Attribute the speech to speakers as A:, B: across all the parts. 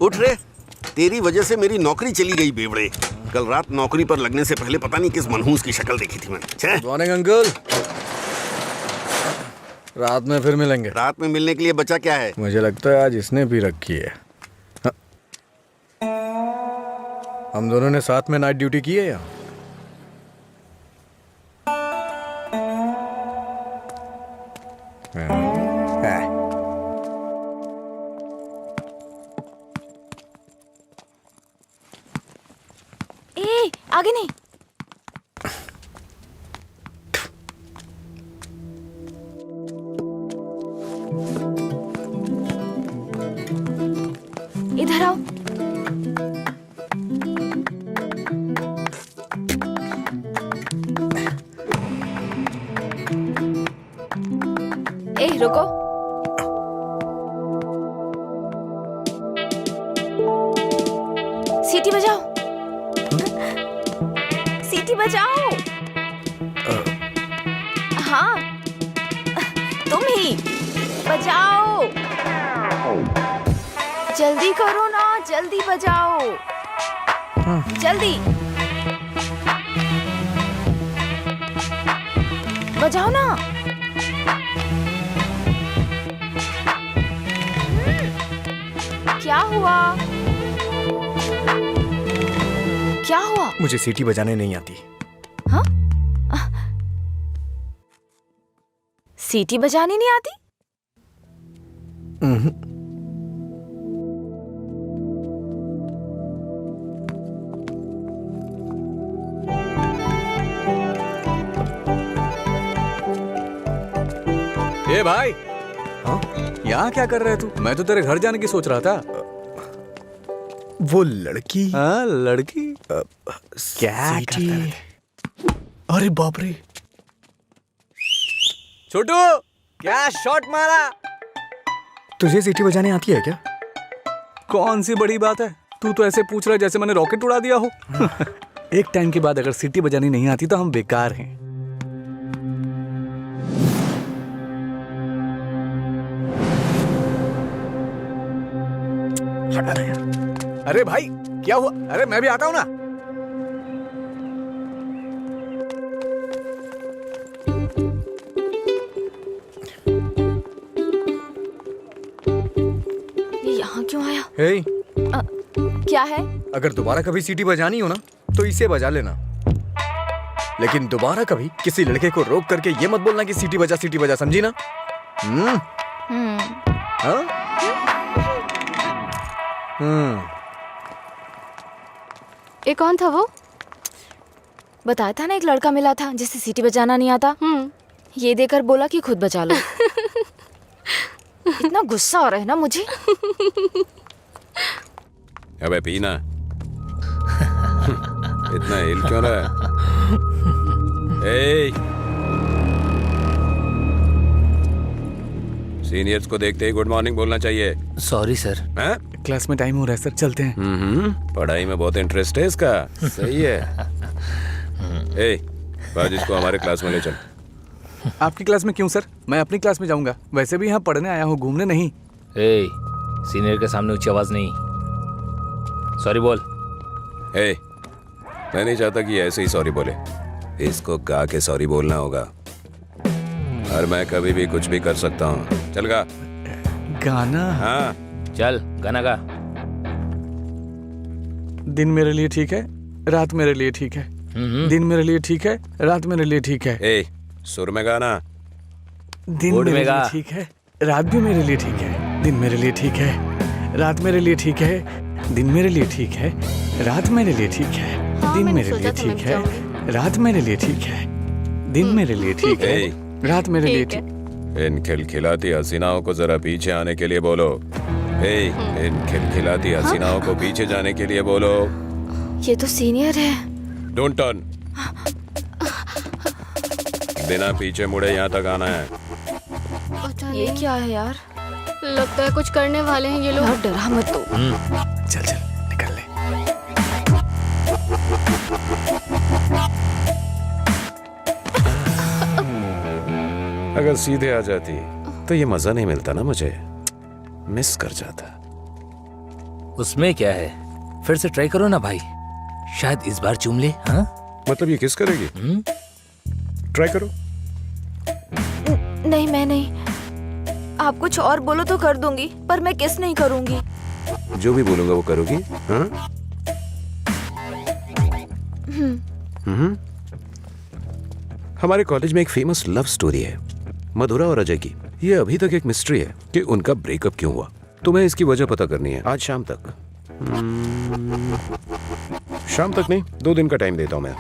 A: उठ रे, तेरी वजह से मेरी नौकरी चली गई बेवड़े। कल रात नौकरी पर लगने से पहले पता नहीं किस मनहूस की शक्ल देखी थी मैंने।
B: Good morning uncle. रात में फिर मिलेंगे।
A: रात में मिलने के लिए बचा क्या है?
B: मुझे लगता है आज इसने भी रखी है। हाँ। हम दोनों ने साथ में नाइट ड्यूटी की है या?
C: ए, आगे नहीं। इधर आओ। ए, रुको। सीटी बजाओ। सीटी बजाओ। हाँ, तुम ही बजाओ। जल्दी करो ना, जल्दी बजाओ। जल्दी बजाओ ना। क्या हुआ? क्या हुआ?
B: मुझे सीटी बजाने नहीं आती।
C: हाँ? सीटी बजानी नहीं आती?
D: ए भाई,
B: हाँ?
D: यहाँ क्या कर रहे तू? मैं तो तेरे घर जाने की सोच रहा था।
B: वो लड़की।
D: हाँ, लड़की
B: क्या
D: सीटी?
B: करता है? अरे बाप रे।
D: छोटू, क्या शॉट मारा?
B: तुझे सीटी बजाने आती है क्या?
D: कौन सी बड़ी बात है? तू तो ऐसे पूछ रहा है जैसे मैंने रॉकेट उड़ा दिया हो। एक टाइम के बाद अगर सीटी बजानी नहीं आती तो हम बेकार हैं।
B: हटा ना यार।
D: अरे भाई, क्या हुआ? अरे मैं भी आता हूँ ना।
C: ये यहाँ क्यों आया?
B: हे,
C: क्या है?
B: अगर दोबारा कभी सीटी बजानी हो ना तो इसे बजा लेना, लेकिन दोबारा कभी किसी लड़के को रोक करके ये मत बोलना कि सीटी बजा, समझी ना? हाँ?
C: ये कौन था वो? बताया था ना, एक लड़का मिला था जिसे सीटी बजाना नहीं आता। ये देकर बोला कि खुद बजा लो। इतना गुस्सा आ रहा है ना मुझे।
A: अबे पीना। इतना हिल क्यों रहा है? सीनियर्स को देखते ही गुड मॉर्निंग बोलना चाहिए।
E: Sorry sir.
A: हैं?
D: क्लास में टाइम हो रहा है सर, चलते हैं।
A: पढ़ाई में बहुत इंटरेस्ट है इसका। सही है। बाज इसको हमारे क्लास में ले चल।
D: आपकी क्लास में क्यों सर? मैं अपनी क्लास में जाऊंगा। वैसे भी यहाँ पढ़ने आया हूँ, घूमने नहीं।
E: सीनियर के सामने ऊंची आवाज नहीं। सॉरी बोल।
A: मैं नहीं चाहता कि ऐसे ही सॉरी बोले। इसको गा के सॉरी बोलना होगा। और मैं कभी भी कुछ भी कर सकता हूँ। चल गा।
D: गाना?
A: हाँ
E: चल गाना गा।
D: दिन मेरे लिए ठीक है, रात मेरे लिए ठीक है। दिन मेरे लिए ठीक है, रात मेरे लिए ठीक है।
A: सुर में गाना।
D: दिन मेरे लिए ठीक है, रात भी मेरे लिए ठीक है। दिन मेरे लिए ठीक है, रात मेरे लिए ठीक है। दिन मेरे लिए ठीक है, रात मेरे लिए ठीक है। दिन मेरे लिए ठीक है, रात मेरे लिए ठीक है। दिन मेरे लिए ठीक है, रात मेरे लिए ठीक।
A: इन खिलखिलाती हसीनाओं को जरा पीछे आने के लिए बोलो। इन खिलखिलाती हसीनाओं को पीछे जाने के लिए बोलो।
C: ये तो सीनियर है।
A: Don't turn. बिना पीछे मुड़े यहाँ तक आना है।
C: ये क्या है यार?
F: लगता है कुछ करने वाले हैं ये लोग।
C: यार डरा मत तू।
D: चल चल निकल ले।
A: अगर सीधे आ जाती तो ये मजा नहीं मिलता ना, मुझे मिस कर जाता।
E: उसमें क्या है, फिर से ट्राई करो ना भाई, शायद इस बार चूम ले। हाँ
A: मतलब ये किस करेगी? ट्राई करो।
C: नहीं मैं नहीं, आप कुछ और बोलो तो कर दूंगी, पर मैं किस नहीं करूंगी।
A: जो भी बोलूंगा वो करोगी? हाँ? हमारे कॉलेज में एक फेमस लव स्टोरी है, मधुरा और अजय की। ये अभी तक एक मिस्ट्री है कि उनका ब्रेकअप क्यों हुआ। तुम्हें इसकी वजह पता करनी है आज शाम तक। शाम तक नहीं, 2 दिन का टाइम देता हूं मैं।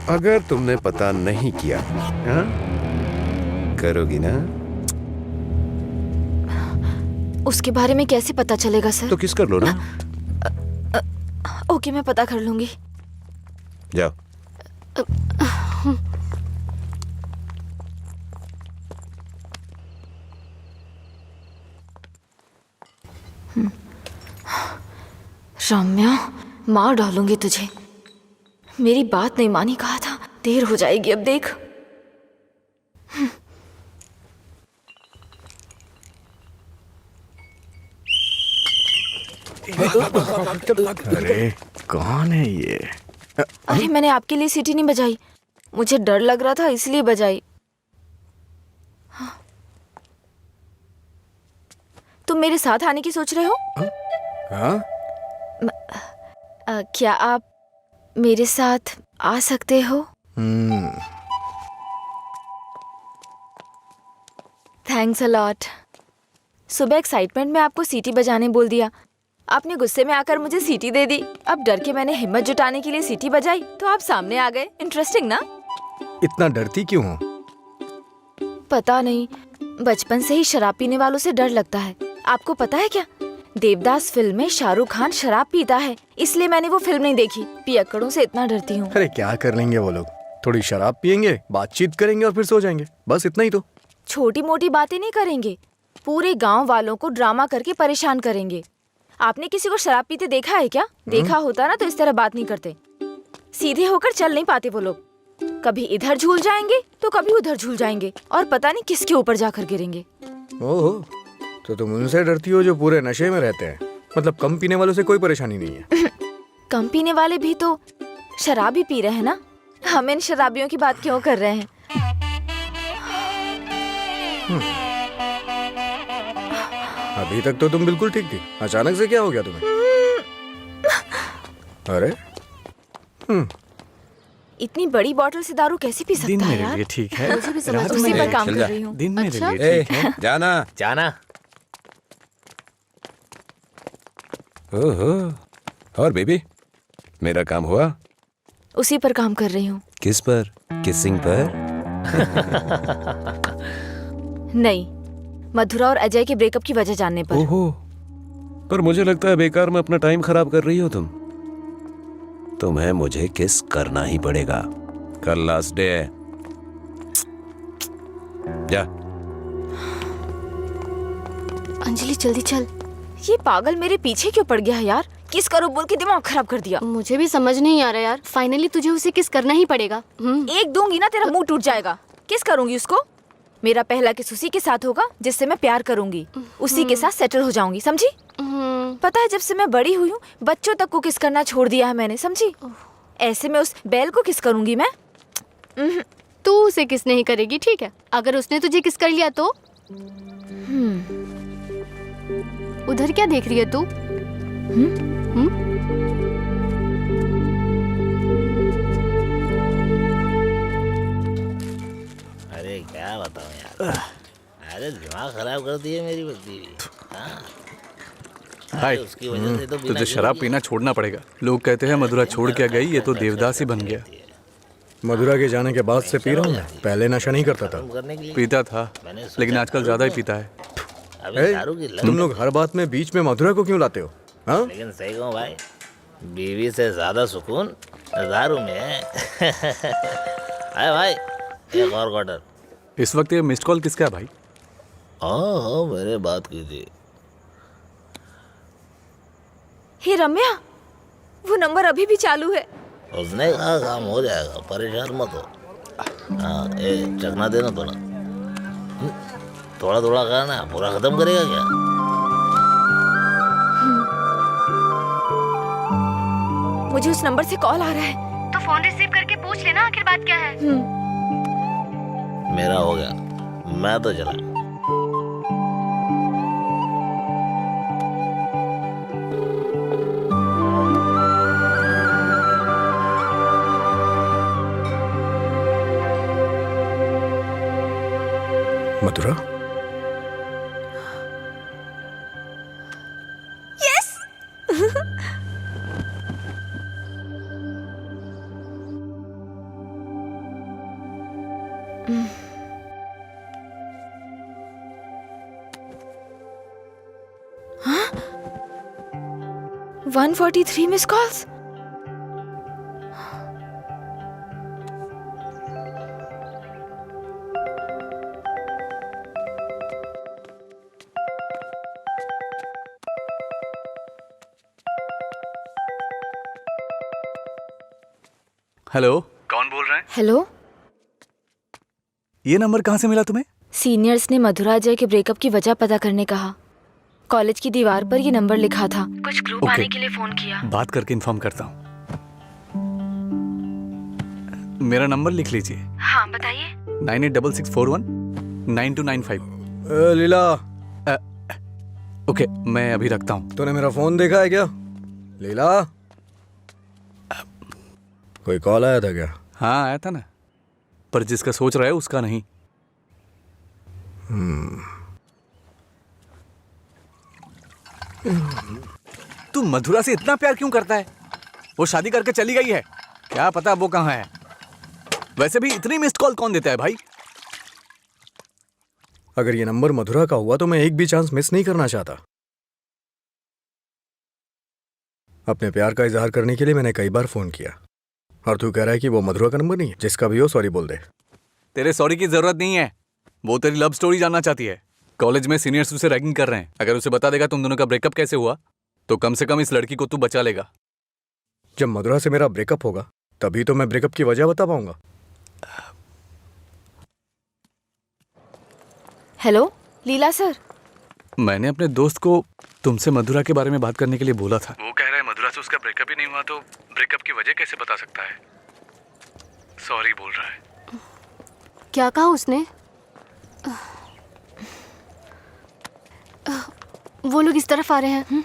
A: अगर तुमने पता नहीं किया, हाँ? करोगी ना?
C: उसके बारे में कैसे पता चलेगा सर?
A: तो किस कर लो ना।
C: ओके मैं पता कर लूंगी।
A: जाओ।
C: रम्या, मार डालूंगी तुझे। मेरी बात नहीं मानी, कहा था। देर हो जाएगी अब देख।
D: अरे कौन है ये?
C: अरे मैंने आपके लिए सीटी नहीं बजाई, मुझे डर लग रहा था इसलिए बजाई। तुम मेरे साथ आने की सोच रहे हो?
B: हाँ?
C: क्या आप मेरे साथ आ सकते हो? Thanks a lot. सुबह एक्साइटमेंट में आपको सीटी बजाने बोल दिया, आपने गुस्से में आकर मुझे सीटी दे दी। अब डर के मैंने हिम्मत जुटाने के लिए सीटी बजाई तो आप सामने आ गए। इंटरेस्टिंग ना?
B: इतना डरती क्यों हो?
C: पता नहीं, बचपन से ही शराब पीने वालों से डर लगता है। आपको पता है क्या, देवदास फिल्म में शाहरुख खान शराब पीता है, इसलिए मैंने वो फिल्म नहीं देखी। पियक्कड़ों से इतना डरती हूँ।
B: अरे क्या कर लेंगे वो लोग, थोड़ी शराब पियेंगे, बातचीत करेंगे और फिर सो जाएंगे, बस इतना ही तो।
C: छोटी मोटी बातें नहीं करेंगे, पूरे गांव वालों को ड्रामा करके परेशान करेंगे। आपने किसी को शराब पीते देखा है क्या? देखा होता ना तो इस तरह बात नहीं करते। सीधे होकर चल नहीं पाते वो लोग, कभी इधर झूल जाएंगे तो कभी उधर झूल जाएंगे और पता नहीं किसके ऊपर जाकर गिरेंगे।
B: ओहो, तो तुम उनसे डरती हो जो पूरे नशे में रहते हैं। मतलब कम पीने वालों से कोई परेशानी नहीं है।
C: कम पीने वाले भी तो शराब ही पी रहे हैं ना, हम इन शराबियों की बात क्यों कर रहे हैं?
B: अभी तक तो तुम बिल्कुल ठीक थी, अचानक से क्या हो गया तुम्हें? अरे
C: इतनी बड़ी बोतल से दारू कैसे पी
D: दिन
C: सकता है
D: मेरे
C: यार?
D: लिए ठीक है,
C: मुझे भी समझ
D: रात
C: उसी
D: मेरे
C: पर
D: लिए
C: काम
A: चल
C: कर
A: जा।
C: रही हूँ।
D: दिन मेरे
C: अच्छा?
D: लिए ठीक है।
A: जाना।
E: जाना।
A: ओहो, और बेबी, मेरा काम हुआ?
C: उसी पर काम कर रही हूँ।
A: किस पर? किसिंग पर?
C: नहीं, मधुरा और अजय के ब्रेकअप की वजह जानने पर।
A: ओहो, पर मुझे लगता है बेकार में अपना टाइम खराब कर रही हो तुम। तुम्हें मुझे किस करना ही पड़ेगा, कल लास्ट डे है। जा।
C: अंजलि जल्दी चल। ये पागल मेरे पीछे क्यों पड़ गया है यार? किस करो बोल के दिमाग खराब कर दिया।
F: मुझे भी समझ नहीं आ रहा यार, फाइनली तुझे उसे किस करना ही पड़ेगा।
C: एक दूंगी ना तेरा मुंह टूट जाएगा। किस करूंगी उसको? मेरा पहला किस उसी के साथ होगा जिससे मैं प्यार करूंगी, उसी के साथ सेटल हो जाऊंगी, समझी? पता है जब से मैं बड़ी हुई हूँ बच्चों तक को किस करना छोड़ दिया है मैंने, समझी? ऐसे में उस बैल को किस करूंगी मैं?
F: तू उसे किस नहीं करेगी, ठीक है? अगर उसने तुझे किस कर लिया तो? उधर क्या देख रही है तू?
G: अरे क्या बताऊं यार, अरे दिमाग खराब कर दिए मेरी बीवी।
D: हाय,
G: उसकी वजह से तो बिना
D: तुझे शराब पीना छोड़ना पड़ेगा। लोग कहते हैं मधुरा छोड़ के गई, ये तो देवदास ही बन गया।
B: मधुरा के जाने के बाद से पी रहा हूँ मैं, पहले नशा नहीं करता था।
G: करने के लिए
D: पीता था, लेकिन आजकल ज्यादा ही पीता है।
G: अभी
B: ए,
G: दारू की लत।
B: तुम लोग हर बात में बीच में मधुरा को क्यों लाते हो? हाँ?
G: लेकिन सही कहूँ भाई, बीवी से ज्यादा सुकून दारू में है। अरे भाई, एक और क्वार्टर।
D: इस वक्त ये मिस्ड कॉल किसका है भाई?
G: हाँ मैंने बात की थी।
C: हे रम्या, वो नंबर अभी भी चालू है।
G: उसने कहा काम हो जाएगा, परेशान मत हो। हाँ, चखना देना थोड़ा। थोड़ा थोड़ा खाना, पूरा खत्म करेगा क्या?
C: मुझे उस नंबर से कॉल आ रहा है।
F: तो फोन रिसीव करके पूछ लेना आखिर बात क्या है।
G: मेरा हो गया, मैं तो चला।
B: मधुरा,
C: हाँ? 143 मिस कॉल्स।
D: हेलो, कौन बोल रहे हैं?
C: हेलो,
D: ये नंबर कहाँ से मिला तुम्हें?
C: सीनियर्स ने मधुरा अजय के ब्रेकअप की वजह पता करने कहा। कॉलेज की दीवार पर ये नंबर लिखा था। कुछ क्लू पाने के लिए फोन किया।
D: बात करके इन्फॉर्म करता हूँ। मेरा नंबर लिख लीजिए।
C: हाँ बताइए।
D: 9866419295।
B: लीला,
D: ओके, मैं अभी रखता हूँ।
B: तूने मेरा फोन देखा है क्या? लीला, कोई कॉल आया था क्या?
D: हाँ आया था ना, पर जिसका सोच रहा है उसका नहीं। तू मधुरा से इतना प्यार क्यों करता है? वो शादी करके चली गई है, क्या पता वो कहाँ है। वैसे भी इतनी मिस्ड कॉल कौन देता है भाई?
B: अगर ये नंबर मधुरा का हुआ तो मैं एक भी चांस मिस नहीं करना चाहता। अपने प्यार का इजहार करने के लिए मैंने कई बार फोन किया, और तू कह रहा है कि वो मधुरा का नंबर नहीं है? जिसका भी हो सॉरी बोल दे।
D: तेरे सॉरी की जरूरत नहीं है, वो तेरी लव स्टोरी जानना चाहती है। कॉलेज में सीनियर्स उसे रैगिंग कर रहे हैं। अगर उसे बता देगा तुम दोनों का ब्रेकअप कैसे हुआ तो कम से कम इस लड़की को तू बचा लेगा।
B: जब मधुरा से मेरा ब्रेकअप होगा तभी तो मैं ब्रेकअप की वजह बता पाऊंगा।
C: हेलो लीला सर।
D: मैंने अपने दोस्त को तुमसे मधुरा के बारे में बात करने के लिए बोला था। वो कह रहा है मधुरा से उसका ब्रेकअप ही नहीं हुआ तो ब्रेकअप की वजह कैसे बता सकता है। सॉरी बोल रहा है।
F: क्या कहा उसने? वो लोग इस तरफ आ रहे हैं।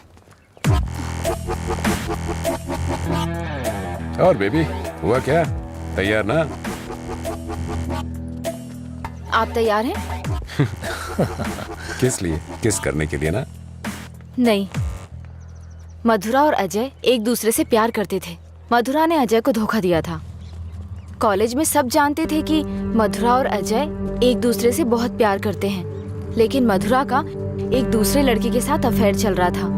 A: और बेबी हुआ क्या? तैयार ना?
C: आप तैयार हैं?
A: किस लिए? किस करने के लिए ना?
C: नहीं, मधुरा और अजय एक दूसरे से प्यार करते थे। मधुरा ने अजय को धोखा दिया था। कॉलेज में सब जानते थे कि मधुरा और अजय एक दूसरे से बहुत प्यार करते हैं, लेकिन मधुरा का एक दूसरे लड़के के साथ अफेयर चल रहा था।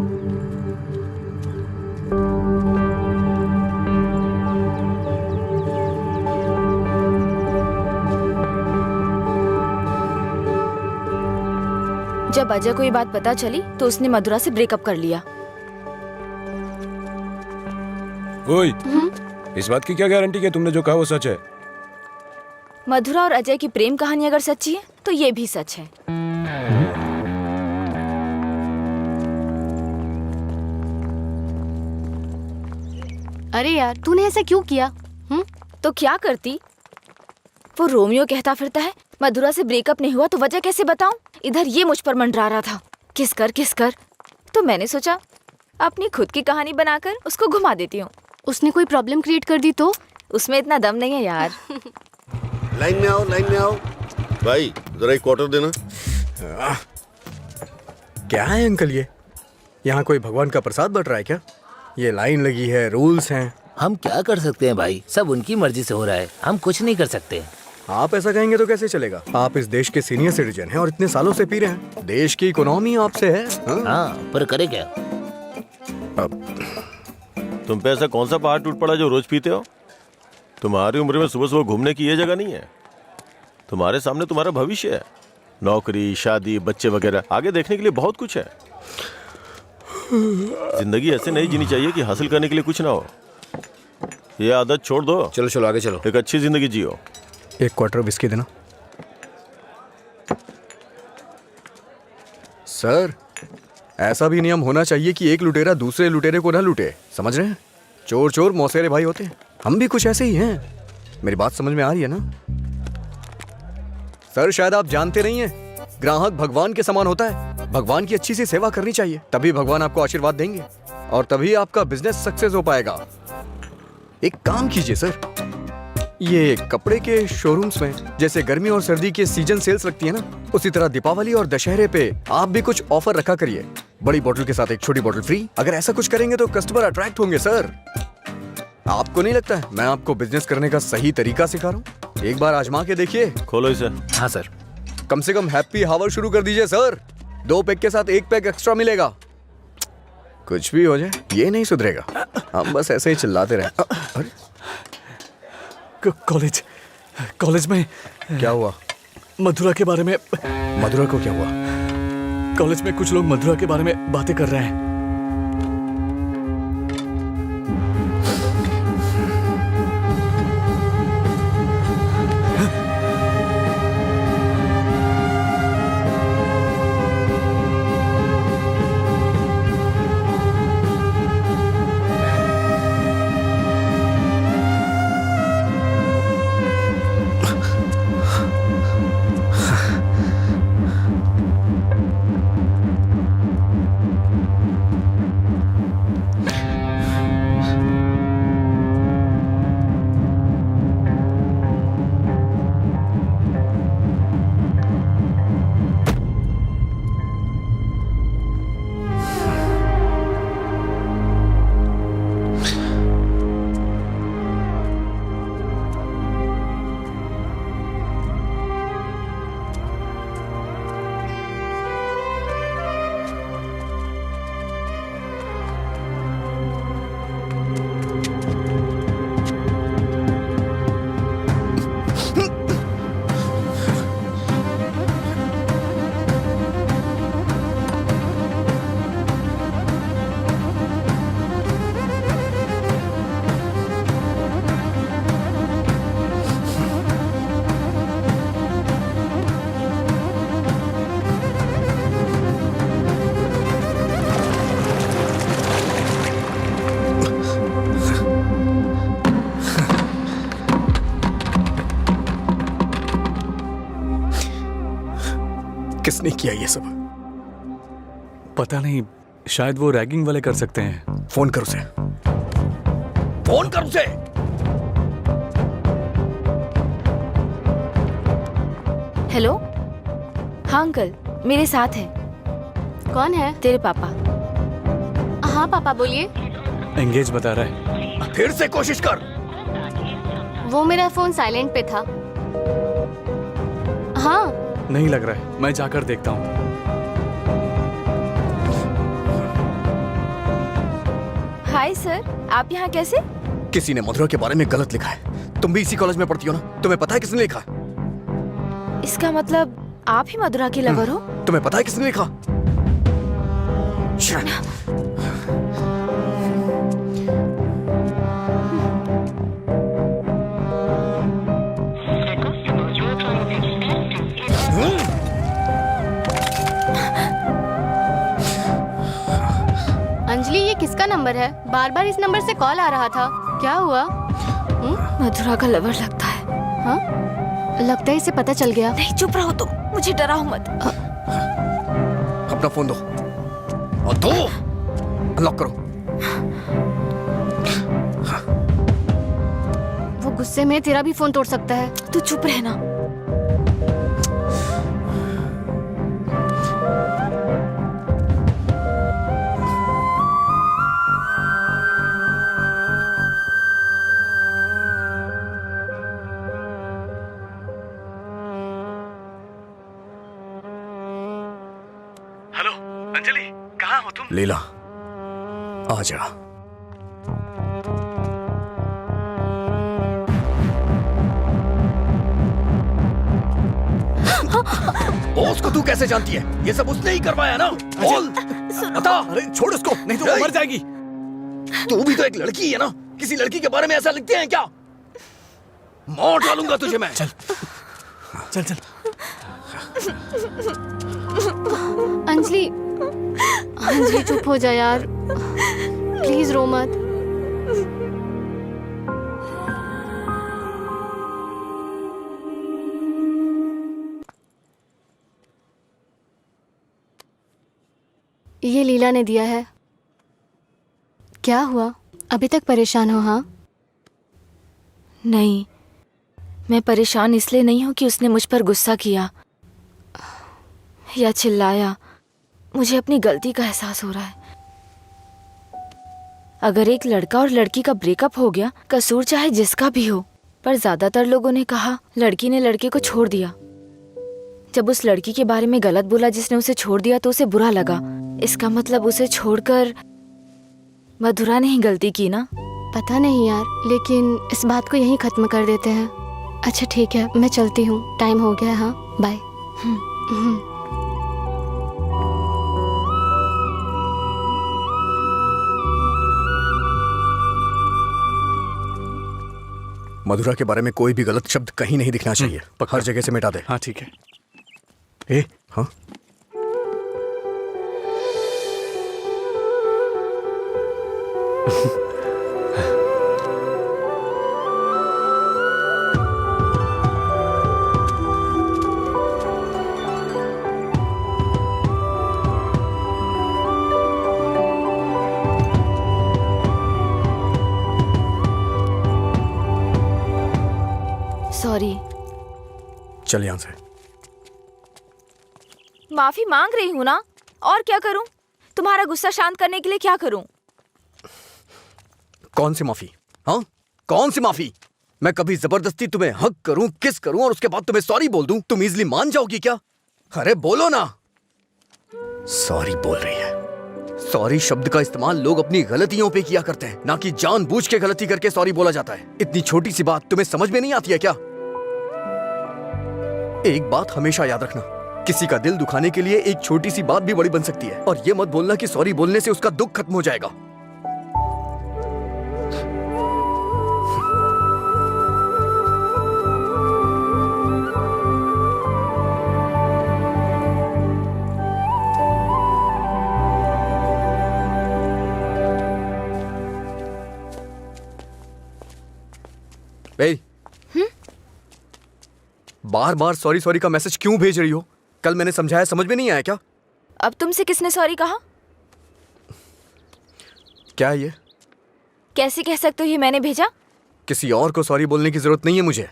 C: जब अजय को ये बात पता चली तो उसने मधुरा से ब्रेकअप कर लिया।
A: ओए, इस बात की क्या गारंटी कि तुमने जो कहा वो सच है?
C: मधुरा और अजय की प्रेम कहानी अगर सच्ची है तो ये भी सच है।
F: अरे यार, तूने ऐसा क्यों किया?
C: तो क्या करती? वो रोमियो कहता फिरता है मधुरा से ब्रेकअप नहीं हुआ तो वजह कैसे बताऊं? इधर ये मुझ पर मंडरा रहा था, किस कर। तो मैंने सोचा अपनी खुद की कहानी बनाकर उसको घुमा देती हूँ।
F: उसने कोई प्रॉब्लम क्रिएट कर दी तो?
C: उसमें इतना दम नहीं है यार।
H: लाइन में आओ, लाइन में आओ। भाई जरा एक क्वार्टर देना।
B: क्या है अंकल ये? यहाँ कोई भगवान का प्रसाद बट रहा है क्या? ये लाइन लगी है, रूल्स हैं।
G: हम क्या कर सकते हैं भाई, सब उनकी मर्जी से हो रहा है, हम कुछ नहीं कर सकते।
B: आप ऐसा कहेंगे तो कैसे चलेगा? आप इस देश के सीनियर सिटीजन हैं और इतने सालों से पी रहे हैं। देश की इकोनॉमी आपसे है।
G: हाँ, पर करे क्या?
H: तुम पे ऐसा कौन सा पहाड़ टूट पड़ा जो रोज पीते हो? तुम्हारी उम्र में सुबह सुबह घूमने की ये जगह नहीं है। तुम्हारे सामने तुम्हारा भविष्य है, नौकरी, शादी, बच्चे वगैरह। आगे देखने के लिए बहुत कुछ है। जिंदगी ऐसे नहीं जीनी चाहिए कि हासिल करने के लिए कुछ ना हो। ये आदत छोड़ दो।
A: चलो चलो आगे चलो।
H: एक अच्छी जिंदगी जियो।
B: एक क्वार्टर विस्की देना। सर, ऐसा भी नियम होना चाहिए कि एक लुटेरा दूसरे लुटेरे को ना लूटे, समझ रहे हैं? चोर चोर मौसेरे भाई होते हैं, हम भी कुछ ऐसे ही हैं। मेरी बात समझ में आ रही है ना? सर शायद आप जानते नहीं हैं, ग्राहक भगवान के समान होता है। भगवान की अच्छी सी सेवा करनी चाहिए, तभी भगवान आपको आशीर्वाद देंगे और तभी आपका बिजनेस सक्सेस हो पाएगा। एक काम कीजिए सर, ये कपड़े के शोरूम्स में जैसे गर्मी और सर्दी के सीजन सेल्स लगती है ना, उसी तरह दीपावली और दशहरे पे आप भी कुछ ऑफर रखा करिए। बड़ी बोतल के साथ एक छोटी बोतल फ्री। अगर ऐसा कुछ करेंगे तो कस्टमर अट्रैक्ट होंगे सर। आपको नहीं लगता है मैं आपको बिजनेस करने का सही तरीका सिखा रहा हूँ? एक बार आजमा के देखिए।
H: खोलो इसे।
E: हाँ सर।
B: कम से कम हैप्पी हावर शुरू कर दीजिए सर। 2 पैक के साथ 1 पैक एक्स्ट्रा मिलेगा। कुछ भी हो जाए ये नहीं सुधरेगा, हम बस ऐसे ही चिल्लाते रहे। अरे
D: कॉलेज में
B: क्या हुआ?
D: मधुरा के बारे में।
B: मधुरा को क्या हुआ?
D: कॉलेज में कुछ लोग मधुरा के बारे में बातें कर रहे हैं।
B: किसने किया ये सब?
D: पता नहीं, शायद वो रैगिंग वाले कर सकते हैं।
B: फोन कर उसे, फोन कर उसे।
C: हेलो। हाँ अंकल, मेरे साथ है।
F: कौन है?
C: तेरे पापा।
F: हाँ पापा बोलिए।
D: एंगेज बता रहा है।
B: फिर से कोशिश कर।
F: वो मेरा फोन साइलेंट पे था। हाँ
D: नहीं लग रहा है, मैं जाकर देखता हूँ।
C: हाय सर, आप यहाँ कैसे?
B: किसी ने मधुरा के बारे में गलत लिखा है। तुम भी इसी कॉलेज में पढ़ती हो ना, तुम्हें पता है किसने लिखा?
C: इसका मतलब आप ही मधुरा के लवर हो?
B: तुम्हें पता है किसने लिखा?
F: अंजलि, ये किसका नंबर है? बार बार इस नंबर से कॉल आ रहा था, क्या हुआ?
C: मधुरा का लवर लगता है।
F: हाँ लगता है इसे पता चल गया।
C: नहीं चुप रहो तुम, मुझे डराओ मत।
B: अपना फोन दो और दो, अनलॉक करो।
F: वो गुस्से में तेरा भी फोन तोड़ सकता है।
C: तू चुप रहना।
D: हेलो अंजलि, कहाँ हो तुम?
B: लीला आ जा। बॉस को तू कैसे जानती है? ये सब उसने ही करवाया ना? बोल, बता।
D: अरे छोड़ उसको, नहीं तो वो मर जाएगी।
B: तू भी तो एक लड़की है ना, किसी लड़की के बारे में ऐसा लिखते हैं क्या? मार डालूंगा तुझे मैं।
D: चल चल चल।
F: अंजलि, अंजलि चुप हो जा यार, प्लीज रो मत। ये लीला ने दिया है। क्या हुआ, अभी तक परेशान हो? हाँ,
C: नहीं, मैं परेशान इसलिए नहीं हूँ कि उसने मुझ पर गुस्सा किया या चिल्लाया। मुझे अपनी गलती का एहसास हो रहा है। अगर एक लड़का और लड़की का ब्रेकअप हो गया, कसूर चाहे जिसका भी हो, पर ज्यादातर लोगों ने कहा लड़की ने लड़के को छोड़ दिया। जब उस लड़की के बारे में गलत बोला जिसने उसे छोड़ दिया तो उसे बुरा लगा। इसका मतलब उसे छोड़कर मधुरा ने ही गलती की ना?
F: पता नहीं यार, लेकिन इस बात को यहीं खत्म कर देते हैं। अच्छा ठीक है, मैं चलती हूँ, टाइम हो गया है। हाँ, बाय।
B: मधुरा के बारे में कोई भी गलत शब्द कहीं नहीं दिखना चाहिए। हर जगह से मिटा दे।
D: हाँ ठीक है।
B: ए, हाँ,
C: सॉरी।
B: चल यहाँ से।
C: माफी मांग रही हूँ ना, और क्या करूँ? तुम्हारा गुस्सा शांत करने के लिए क्या करूँ?
B: कौन सी माफी? हाँ, कौन सी माफी? मैं कभी जबरदस्ती तुम्हें हक करूं, किस करूं और उसके बाद तुम्हें सॉरी बोल दूं? तुम इजली मान जाओगी क्या? अरे बोलो ना। सॉरी बोल रही है। सॉरी शब्द का इस्तेमाल लोग अपनी गलतियों पे किया करते हैं, ना कि जानबूझ के गलती करके सॉरी बोला जाता है। इतनी छोटी सी बात तुम्हें समझ में नहीं आती है क्या? एक बात हमेशा याद रखना, किसी का दिल दुखाने के लिए एक छोटी सी बात भी बड़ी बन सकती है। और ये मत बोलना कि सॉरी बोलने से उसका दुख खत्म हो जाएगा। बार बार सॉरी सॉरी का मैसेज क्यों भेज रही हो? कल मैंने समझाया, समझ में नहीं आया क्या?
C: अब तुमसे किसने सॉरी कहा?
B: क्या ये?
C: कैसे कह सकते हो ये मैंने भेजा?
B: किसी और को सॉरी बोलने की जरूरत नहीं है मुझे।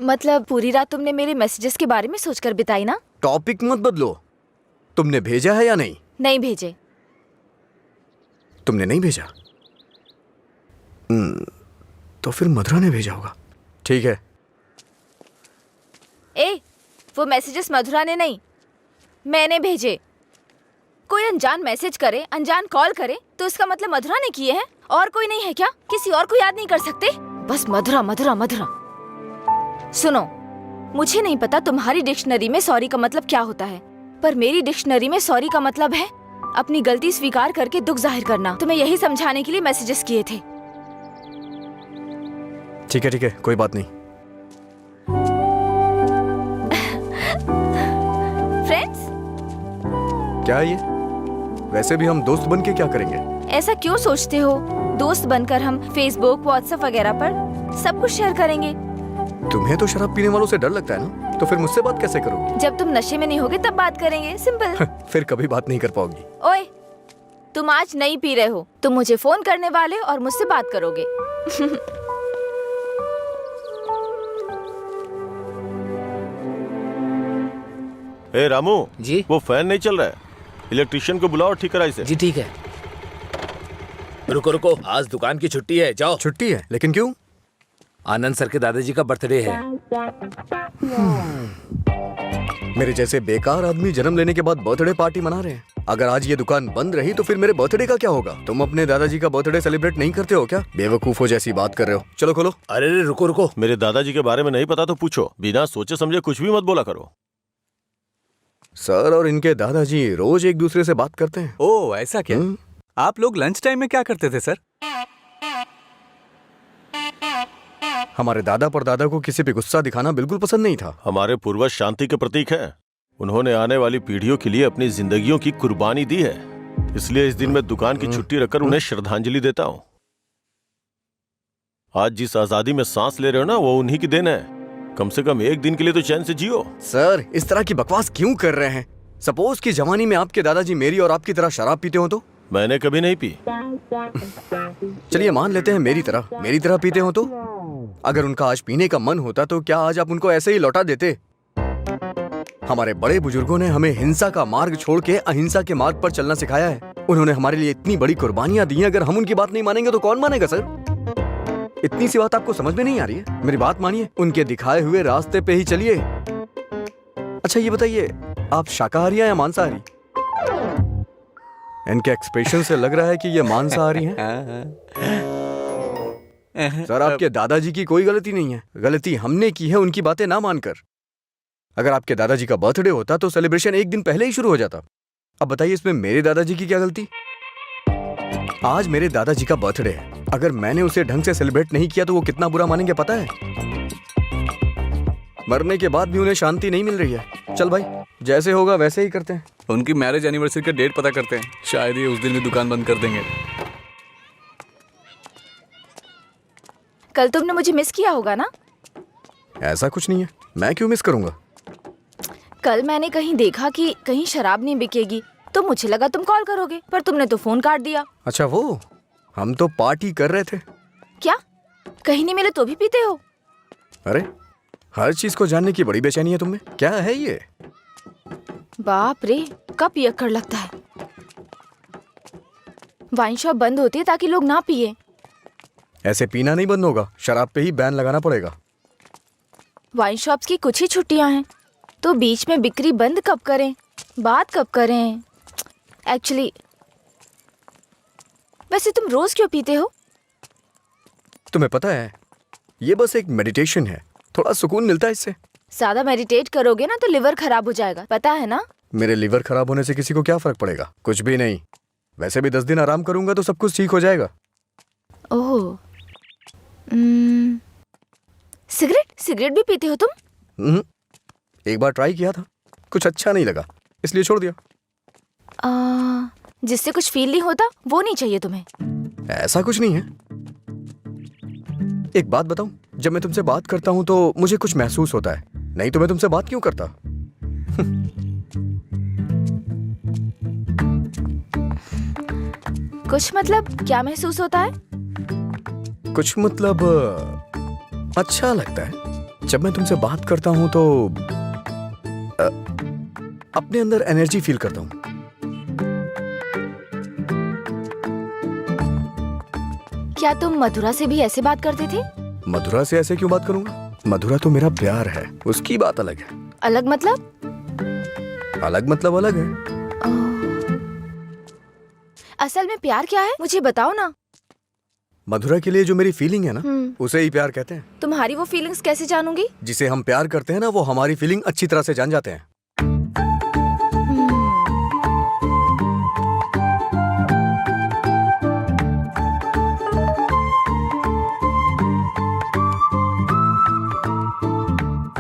C: मतलब पूरी रात तुमने मेरे मैसेजेस के बारे में सोचकर बिताई ना?
B: टॉपिक मत बदलो। तुमने भेजा है या नहीं?
C: नहीं भेजे।
B: तुमने नहीं भेजा? तो फिर मधुरा ने भेजा होगा। ठीक है।
C: ए, वो मैसेजेस मधुरा ने नहीं, मैंने भेजे। कोई अनजान मैसेज करे, अनजान कॉल करे तो इसका मतलब मधुरा ने किए हैं? और कोई नहीं है क्या? किसी और को याद नहीं कर सकते? बस मधुरा मधुरा मधुरा। सुनो, मुझे नहीं पता तुम्हारी डिक्शनरी में सॉरी का मतलब क्या होता है, पर मेरी डिक्शनरी में सॉरी का मतलब है अपनी गलती स्वीकार करके दुख जाहिर करना। तुम्हें यही समझाने के लिए मैसेजेस किए थे।
B: ठीक है, कोई बात नहीं।
C: फ्रेंड्स?
B: क्या ये? वैसे भी हम दोस्त बन के क्या करेंगे?
C: ऐसा क्यों सोचते हो? दोस्त बनकर हम फेसबुक, व्हाट्सएप वगैरह पर सब कुछ शेयर करेंगे।
B: तुम्हें तो शराब पीने वालों से डर लगता है ना, तो फिर मुझसे बात कैसे करोगी?
C: जब तुम नशे में नहीं होगे तब बात करेंगे, सिंपल।
B: फिर कभी बात नहीं कर पाओगी।
C: ओए, तुम आज नहीं पी रहे हो, तुम मुझे फोन करने वाले और मुझसे बात करोगे।
H: ए रामू
E: जी?
H: वो फैन नहीं चल रहा है, इलेक्ट्रिशियन को बुलाओ और ठीक करा इसे।
E: जी ठीक है। रुको रुको, आज दुकान की छुट्टी है, जाओ।
B: छुट्टी है? लेकिन क्यों?
E: आनंद सर के दादाजी का बर्थडे है।
B: मेरे जैसे बेकार आदमी जन्म लेने के बाद बर्थडे पार्टी मना रहे हैं। अगर आज ये दुकान बंद रही तो फिर मेरे बर्थडे का क्या होगा? तुम अपने दादाजी का बर्थडे सेलिब्रेट नहीं करते हो क्या? बेवकूफो जैसी बात कर रहे हो। चलो खोलो।
E: अरे रुको रुको,
H: मेरे दादाजी के बारे में नहीं पता तो पूछो, बिना सोचे समझे कुछ भी मत बोला करो।
B: सर और इनके दादाजी रोज एक दूसरे से बात करते हैं।
D: ओ ऐसा क्या? आप लोग लंच टाइम में क्या करते थे सर?
B: हमारे दादा परदादा को किसी पे गुस्सा दिखाना बिल्कुल पसंद नहीं था।
H: हमारे पूर्वज शांति के प्रतीक हैं। उन्होंने आने वाली पीढ़ियों के लिए अपनी जिंदगियों की कुर्बानी दी है। इसलिए इस दिन मैं दुकान की छुट्टी रखकर उन्हें श्रद्धांजलि देता हूँ। आज जिस आजादी में सांस ले रहे हो ना, वो उन्हीं की देन है। कम से कम एक दिन के लिए तो चैन से जियो।
B: सर इस तरह की बकवास क्यों कर रहे हैं? सपोज कि जवानी में आपके दादाजी मेरी और आपकी तरह शराब पीते हो तो?
H: मैंने कभी नहीं पी।
B: चलिए मान लेते हैं मेरी तरह पीते हो तो? अगर उनका आज पीने का मन होता तो क्या आज आप उनको ऐसे ही लौटा देते? हमारे बड़े बुजुर्गों ने हमें हिंसा का मार्ग छोड़ के अहिंसा के मार्ग पर चलना सिखाया है। उन्होंने हमारे लिए इतनी बड़ी कुर्बानियां दी हैं, अगर हम उनकी बात नहीं मानेंगे तो कौन मानेगा सर? इतनी सी बात आपको समझ में नहीं आ रही है? मेरी बात मानिए, उनके दिखाए हुए रास्ते पे ही चलिए। अच्छा ये बताइए, आप शाकाहारी हैं या मांसाहारी? इनके एक्सप्रेशन से लग रहा है कि ये मांसाहारी हैं। सर आपके दादाजी की कोई गलती नहीं है, गलती हमने की है उनकी बातें ना मानकर। अगर आपके दादाजी का बर्थडे होता तो सेलिब्रेशन एक दिन पहले ही शुरू हो जाता। अब बताइए इसमें मेरे दादाजी की क्या गलती? आज मेरे दादाजी का बर्थडे है, अगर मैंने उसे ढंग से सेलिब्रेट नहीं किया तो वो कितना बुरा मानेंगे पता है? मरने के बाद भी उन्हें शांति नहीं मिल रही है। चल भाई, जैसे होगा वैसे ही करते हैं।
D: उनकी मैरिज एनिवर्सरी का डेट पता करते हैं, शायद ये उस दिन भी दुकान बंद कर देंगे।
C: कल तुमने मुझे मिस किया होगा ना?
B: ऐसा कुछ नहीं है, मैं क्यों मिस करूंगा?
C: कल मैंने कहीं देखा कि कहीं शराब नहीं बिकेगी, तो मुझे लगा तुम कॉल करोगे, पर तुमने तो फोन काट दिया।
B: अच्छा वो, हम तो पार्टी कर रहे थे।
C: क्या कहीं नहीं मिले तो भी पीते हो?
B: अरे हर चीज को जानने की बड़ी बेचैनी है तुम्हें, क्या है ये?
C: बाप रे, कब पियक्कड़ लगता है। वाइन शॉप बंद होती है ताकि लोग ना पिए।
B: ऐसे पीना नहीं बंद होगा, शराब पे ही बैन लगाना पड़ेगा।
C: वाइन शॉप्स की कुछ ही छुट्टियां हैं, तो बीच में बिक्री बंद कब करें, बात कब करें? एक्चुअली वैसे तुम रोज क्यों पीते हो?
B: तुम्हें पता है, ये बस एक मेडिटेशन है, थोड़ा सुकून मिलता है इससे।
C: ज्यादा मेडिटेट करोगे ना तो लिवर खराब हो जाएगा, पता है ना?
B: मेरे लिवर खराब होने से किसी को क्या फर्क पड़ेगा? कुछ भी नहीं। वैसे भी 10 दिन आराम करूंगा तो सब कुछ ठीक हो जाएगा।
C: ओह, सिगरेट भी पीते हो तुम?
B: एक बार ट्राई किया था, कुछ अच्छा नहीं लगा, इसलिए छोड़ दिया।
C: जिससे कुछ फील नहीं होता वो नहीं चाहिए तुम्हें?
B: ऐसा कुछ नहीं है। एक बात बताऊं, जब मैं तुमसे बात करता हूं तो मुझे कुछ महसूस होता है, नहीं तो मैं तुमसे बात क्यों करता?
C: कुछ मतलब क्या महसूस होता है?
B: कुछ मतलब अच्छा लगता है। जब मैं तुमसे बात करता हूं तो अपने अंदर एनर्जी फील करता हूं।
C: क्या तुम मधुरा से भी ऐसे बात करते थे?
B: मधुरा से ऐसे क्यों बात करूंगा? मधुरा तो मेरा प्यार है, उसकी बात अलग है।
C: अलग मतलब?
B: अलग मतलब अलग है।
C: असल में प्यार क्या है, मुझे बताओ ना।
B: मधुरा के लिए जो मेरी फीलिंग है ना, उसे ही प्यार कहते हैं।
C: तुम्हारी वो फीलिंग्स कैसे जानूंगी?
B: जिसे हम प्यार करते हैं ना, वो हमारी फीलिंग अच्छी तरह से जान जाते हैं।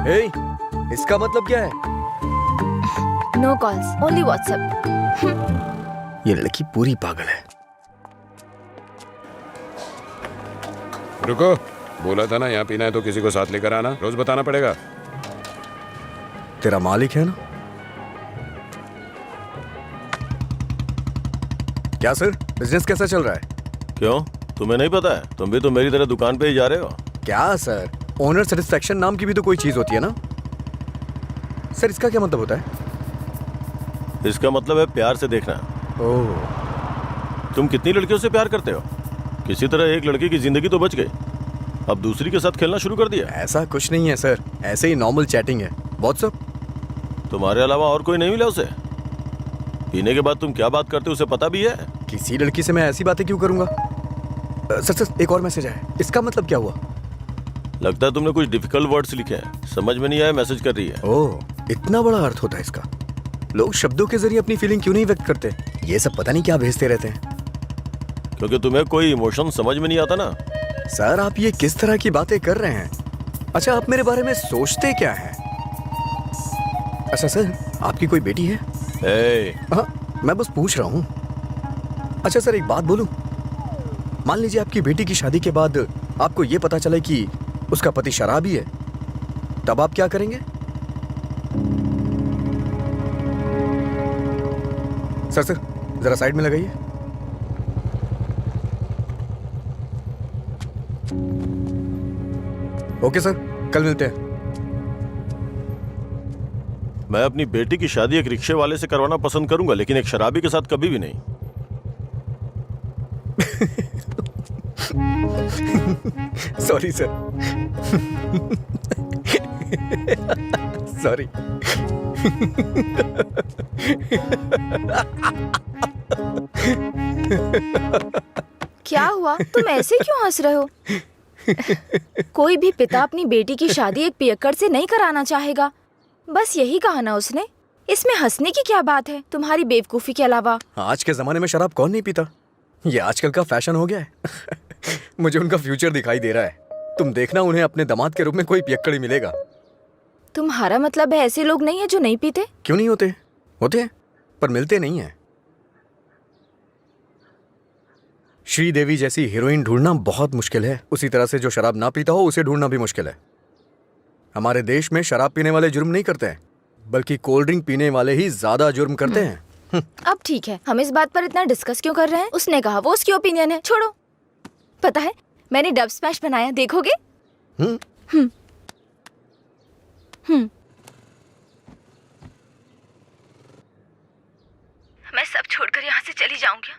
B: हे, इसका मतलब क्या है?
C: No calls, only WhatsApp.
B: ये लड़की पूरी पागल है।
A: रुको, बोला था ना यहाँ पीना है तो किसी को साथ लेकर आना, रोज बताना पड़ेगा।
B: तेरा मालिक है ना? क्या सर, बिजनेस कैसा चल रहा है?
H: क्यों, तुम्हें नहीं पता है? तुम भी तो मेरी तरह दुकान पे ही जा रहे हो।
B: क्या सर, ओनर सेटिस्फैक्शन नाम की भी तो कोई चीज होती है ना? सर इसका क्या मतलब होता है?
H: इसका मतलब है प्यार से देखना।
B: ओह,
H: तुम कितनी लड़कियों से प्यार करते हो? किसी तरह एक लड़की की जिंदगी तो बच गई, अब दूसरी के साथ खेलना शुरू कर दिया।
B: ऐसा कुछ नहीं है सर, ऐसे ही नॉर्मल चैटिंग है। व्हाट्सएप?
H: तुम्हारे अलावा और कोई नहीं मिला उसे? पीने के बाद तुम क्या बात करते हो उसे पता भी है?
B: किसी लड़की से मैं ऐसी बातें क्यों करूंगा? सर एक और मैसेज है, इसका मतलब क्या हुआ?
H: लगता है तुमने कुछ डिफिकल्ट वर्ड्स लिखे हैं, समझ में नहीं आया, मैसेज कर रही है।
B: ओह, इतना बड़ा अर्थ होता है इसका। लोग शब्दों के जरिए अपनी फीलिंग क्यों नहीं व्यक्त करते? ये सब पता नहीं क्या भेजते रहते हैं।
H: क्योंकि तुम्हें कोई इमोशन समझ में नहीं आता ना।
B: सर आप ये किस तरह की बातें कर रहे हैं? अच्छा आप मेरे बारे में सोचते क्या हैं? अच्छा सर, आपकी कोई बेटी है?
H: ए,
B: हाँ, मैं बस पूछ रहा हूँ। अच्छा सर एक बात बोलूं, मान लीजिए आपकी बेटी की शादी के बाद आपको ये पता चले कि उसका पति शराबी है, तब आप क्या करेंगे? सर जरा साइड में लगाइए। ओके सर, कल मिलते हैं।
H: मैं अपनी बेटी की शादी एक रिक्शे वाले से करवाना पसंद करूंगा, लेकिन एक शराबी के साथ कभी भी नहीं।
B: Sorry sir. सॉरी।
C: क्या हुआ, तुम ऐसे क्यों हंस रहे हो? कोई भी पिता अपनी बेटी की शादी एक पियक्कड़ से नहीं कराना चाहेगा। बस यही कहा ना उसने। इसमें हंसने की क्या बात है तुम्हारी बेवकूफी के अलावा?
B: आज के जमाने में शराब कौन नहीं पीता? ये आजकल का फैशन हो गया है। मुझे उनका फ्यूचर दिखाई दे रहा है। तुम देखना, उन्हें अपने दामाद के रूप में कोई पियक्कड़ ही मिलेगा।
C: तुम्हारा मतलब है ऐसे लोग नहीं है जो नहीं पीते?
B: क्यों नहीं होते? होते हैं, पर मिलते नहीं हैं। श्रीदेवी जैसी हीरोइन ढूंढना बहुत मुश्किल है। उसी तरह से जो शराब ना पीता हो उसे ढूंढना भी मुश्किल है। हमारे देश में शराब पीने वाले जुर्म नहीं करते हैं, बल्कि कोल्ड ड्रिंक पीने वाले ही ज्यादा जुर्म करते हैं।
C: अब ठीक है, हम इस बात पर इतना डिस्कस क्यों कर रहे हैं? उसने कहा, वो उसकी ओपिनियन है, छोड़ो। पता है मैंने डब स्मैश बनाया, देखोगे? मैं सब छोड़कर यहाँ से चली जाऊंगी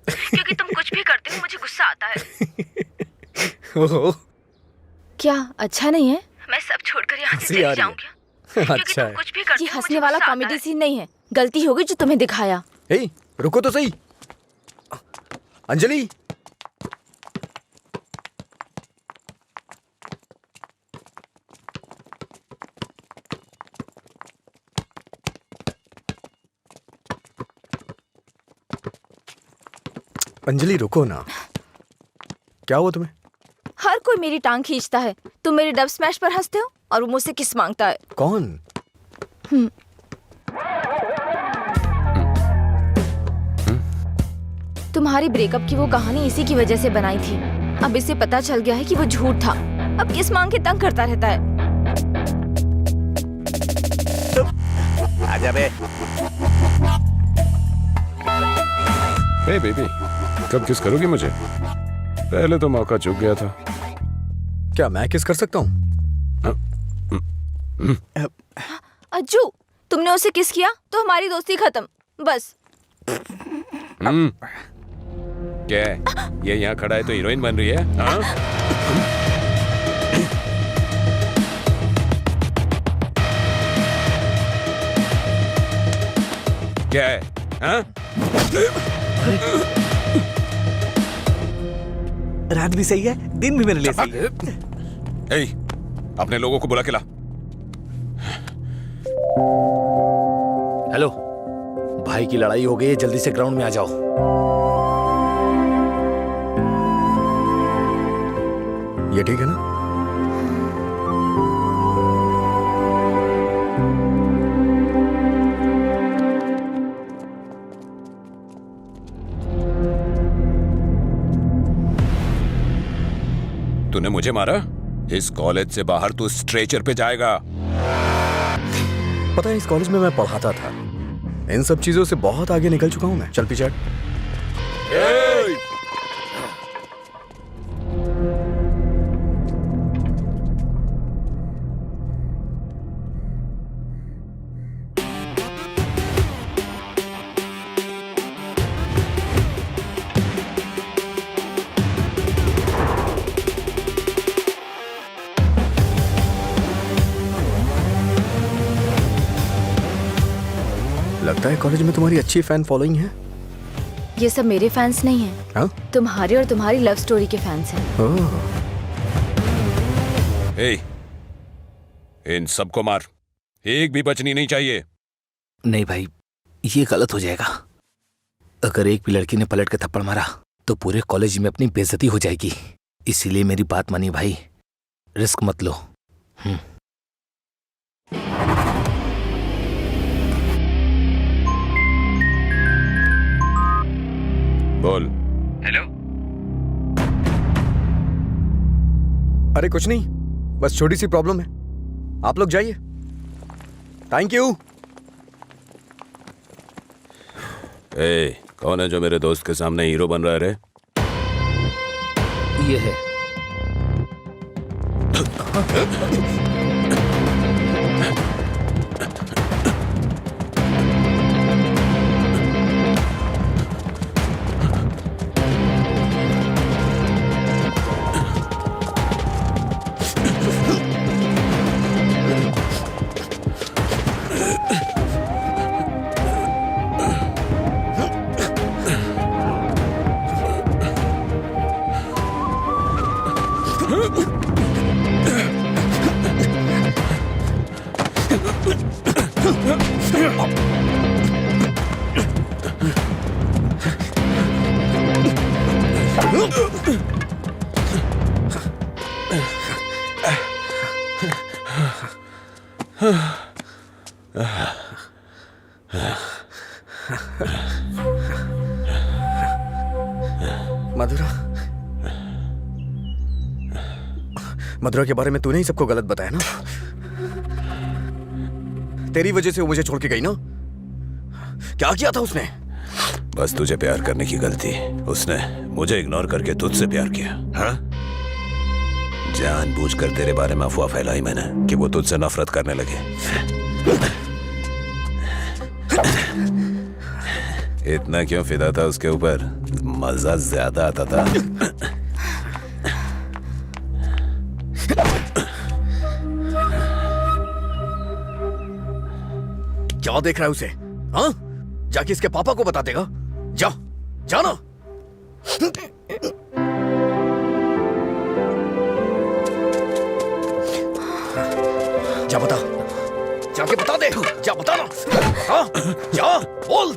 C: क्योंकि तुम कुछ भी करते हो मुझे गुस्सा आता है।
B: ओहो,
C: क्या अच्छा नहीं है? मैं सब छोड़कर यहाँ से
B: हंसी
C: चली
B: आ रही है।
C: जाऊंगी क्योंकि
B: अच्छा
C: तुम
B: है।
C: कुछ भी करते हो। ये हंसने वाला कॉमेडी सीन नहीं है, गलती होगी जो तुम्हें दिखाया।
B: हे, रुको तो सही। अंजलि, अंजलि रुको ना। क्या हुआ तुम्हें?
C: हर कोई मेरी टांग खींचता है। तुम मेरे डब स्मैश पर हंसते हो और वो मुझसे किस मांगता है।
B: कौन?
C: तुम्हारी ब्रेकअप की वो कहानी इसी की वजह से बनाई थी। अब इसे पता चल गया है कि वो झूठ था। अब किस मांग के तंग करता रहता है।
B: आजा बे।
A: हे बेबी, कब किस करोगी मुझे? पहले तो मौका चूक गया था।
B: क्या मैं किस कर सकता हूँ?
C: अज्जू, तुमने उसे किस किया तो हमारी दोस्ती खत्म, बस।
A: क्या है? ये यहाँ खड़ा है तो हीरोइन बन रही है? हाँ? क्या है? हाँ?
D: रात भी सही है, दिन भी मेरे लिए सही है।
A: ए, अपने लोगों को बुला के ला।
E: हेलो, भाई की लड़ाई हो गई है, जल्दी से ग्राउंड में आ जाओ।
B: ये ठीक है ना?
A: तूने मुझे मारा? इस कॉलेज से बाहर तू स्ट्रेचर पे जाएगा।
B: पता है, इस कॉलेज में मैं पढ़ाता था। इन सब चीजों से बहुत आगे निकल चुका हूं मैं। चल पीछे हट। लगता है कॉलेज में तुम्हारी अच्छी फैन फॉलोइंग है।
C: ये सब मेरे फैंस नहीं हैं।
B: हाँ?
C: तुम्हारे और तुम्हारी लव स्टोरी के फैंस हैं।
B: ओह,
A: ए, इन सबको मार, एक भी बचनी नहीं चाहिए।
E: नहीं भाई, ये गलत हो जाएगा। अगर एक भी लड़की ने पलट के थप्पड़ मारा तो पूरे कॉलेज में अपनी बेइज्जती हो जाएगी। इसीलिए मेरी बात मानिए भाई, रिस्क मत लो।
A: बोल।
I: हेलो,
B: अरे कुछ नहीं, बस छोटी सी प्रॉब्लम है। आप लोग जाइए। Thank you.
A: ए, कौन है जो मेरे दोस्त के सामने हीरो बन रहा है रे?
E: ये है।
B: मधुरा, मधुरा के बारे में तूने ही सबको गलत बताया ना? तेरी वजह से वो मुझे छोड़ के गई ना? क्या किया था उसने?
A: बस तुझे प्यार करने की गलती। उसने मुझे इग्नोर करके तुझसे प्यार किया। हाँ, जानबूझकर तेरे बारे में अफवाह फैलाई मैंने कि वो तुझसे नफरत करने लगे। इतना क्यों फिदा था उसके ऊपर? मजा ज्यादा आता था।
B: क्या देख रहा है उसे? हाँ, जाके इसके पापा को बता देगा। जा, जाना। जा बता, जाके बता दे। जा बता ना। हाँ, जा बोल।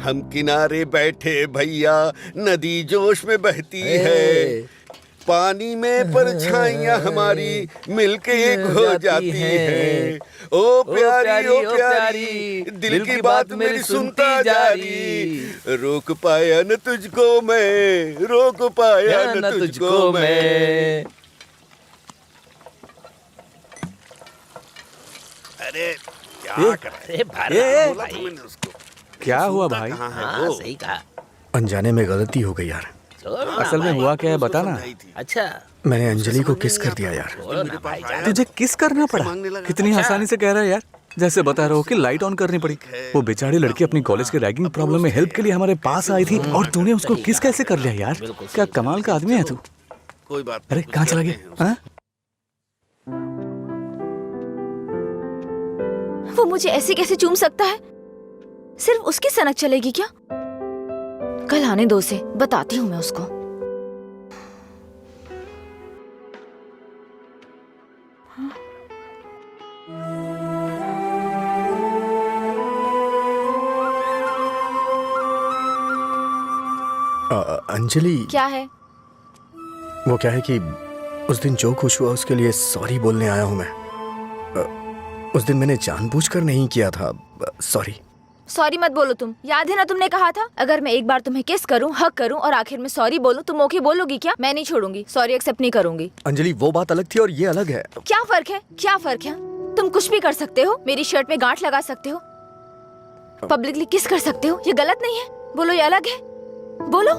I: हम किनारे बैठे भैया, नदी जोश में बहती है, पानी में परछाइयां हमारी मिलके एक हो जाती है। ओ प्यारी ओ प्यारी, दिल की बात मेरी सुनता जा रही, रोक पाया न तुझको मैं, रोक पाया न तुझको मैं। अरे क्या कर रहे हैं? बोला था मैंने उसको।
D: क्या हुआ भाई?
G: हाँ सही कहा।
B: अनजाने में गलती हो गई यार।
D: असल में हुआ क्या है बता ना।
G: अच्छा,
B: मैंने अंजलि को किस कर दिया यार।
G: छोड़ो ना भाई जान।
D: तुझे किस करना पड़ा? कितनी आसानी से कह रहा है यार, जैसे बता रहा हो कि लाइट ऑन करनी पड़ी। वो बेचारी लड़की अपनी कॉलेज के रैगिंग प्रॉब्लम में हेल्प के लिए हमारे पास आई थी और तूने उसको किस कैसे कर लिया यार? क्या कमाल का आदमी है तू।
I: कोई बात
D: अरे कहाँ चला गया? हाँ?
C: वो मुझे ऐसे कैसे चूम सकता है? सिर्फ उसकी सनक चलेगी क्या? कल आने दो उसे, बताती हूँ मैं उसको।
B: अंजलि,
C: क्या है?
B: वो क्या है कि उस दिन जो कुछ हुआ उसके लिए सॉरी बोलने आया हूँ मैं। उस दिन मैंने जानबूझकर नहीं किया था। सॉरी।
C: सॉरी मत बोलो तुम। याद है ना तुमने कहा था अगर मैं एक बार तुम्हें किस करूं, हक करूं और आखिर में सॉरी बोलूं, तुम ओके बोलोगी क्या? मैं नहीं छोड़ूंगी, सॉरी एक्सेप्ट नहीं करूंगी।
B: अंजलि, वो बात अलग थी और ये अलग है।
C: क्या फर्क है? क्या फर्क है? तुम कुछ भी कर सकते हो, मेरी शर्ट में गांठ लगा सकते हो, पब्लिकली किस कर सकते हो, ये गलत नहीं है? बोलो ये अलग है? बोलो।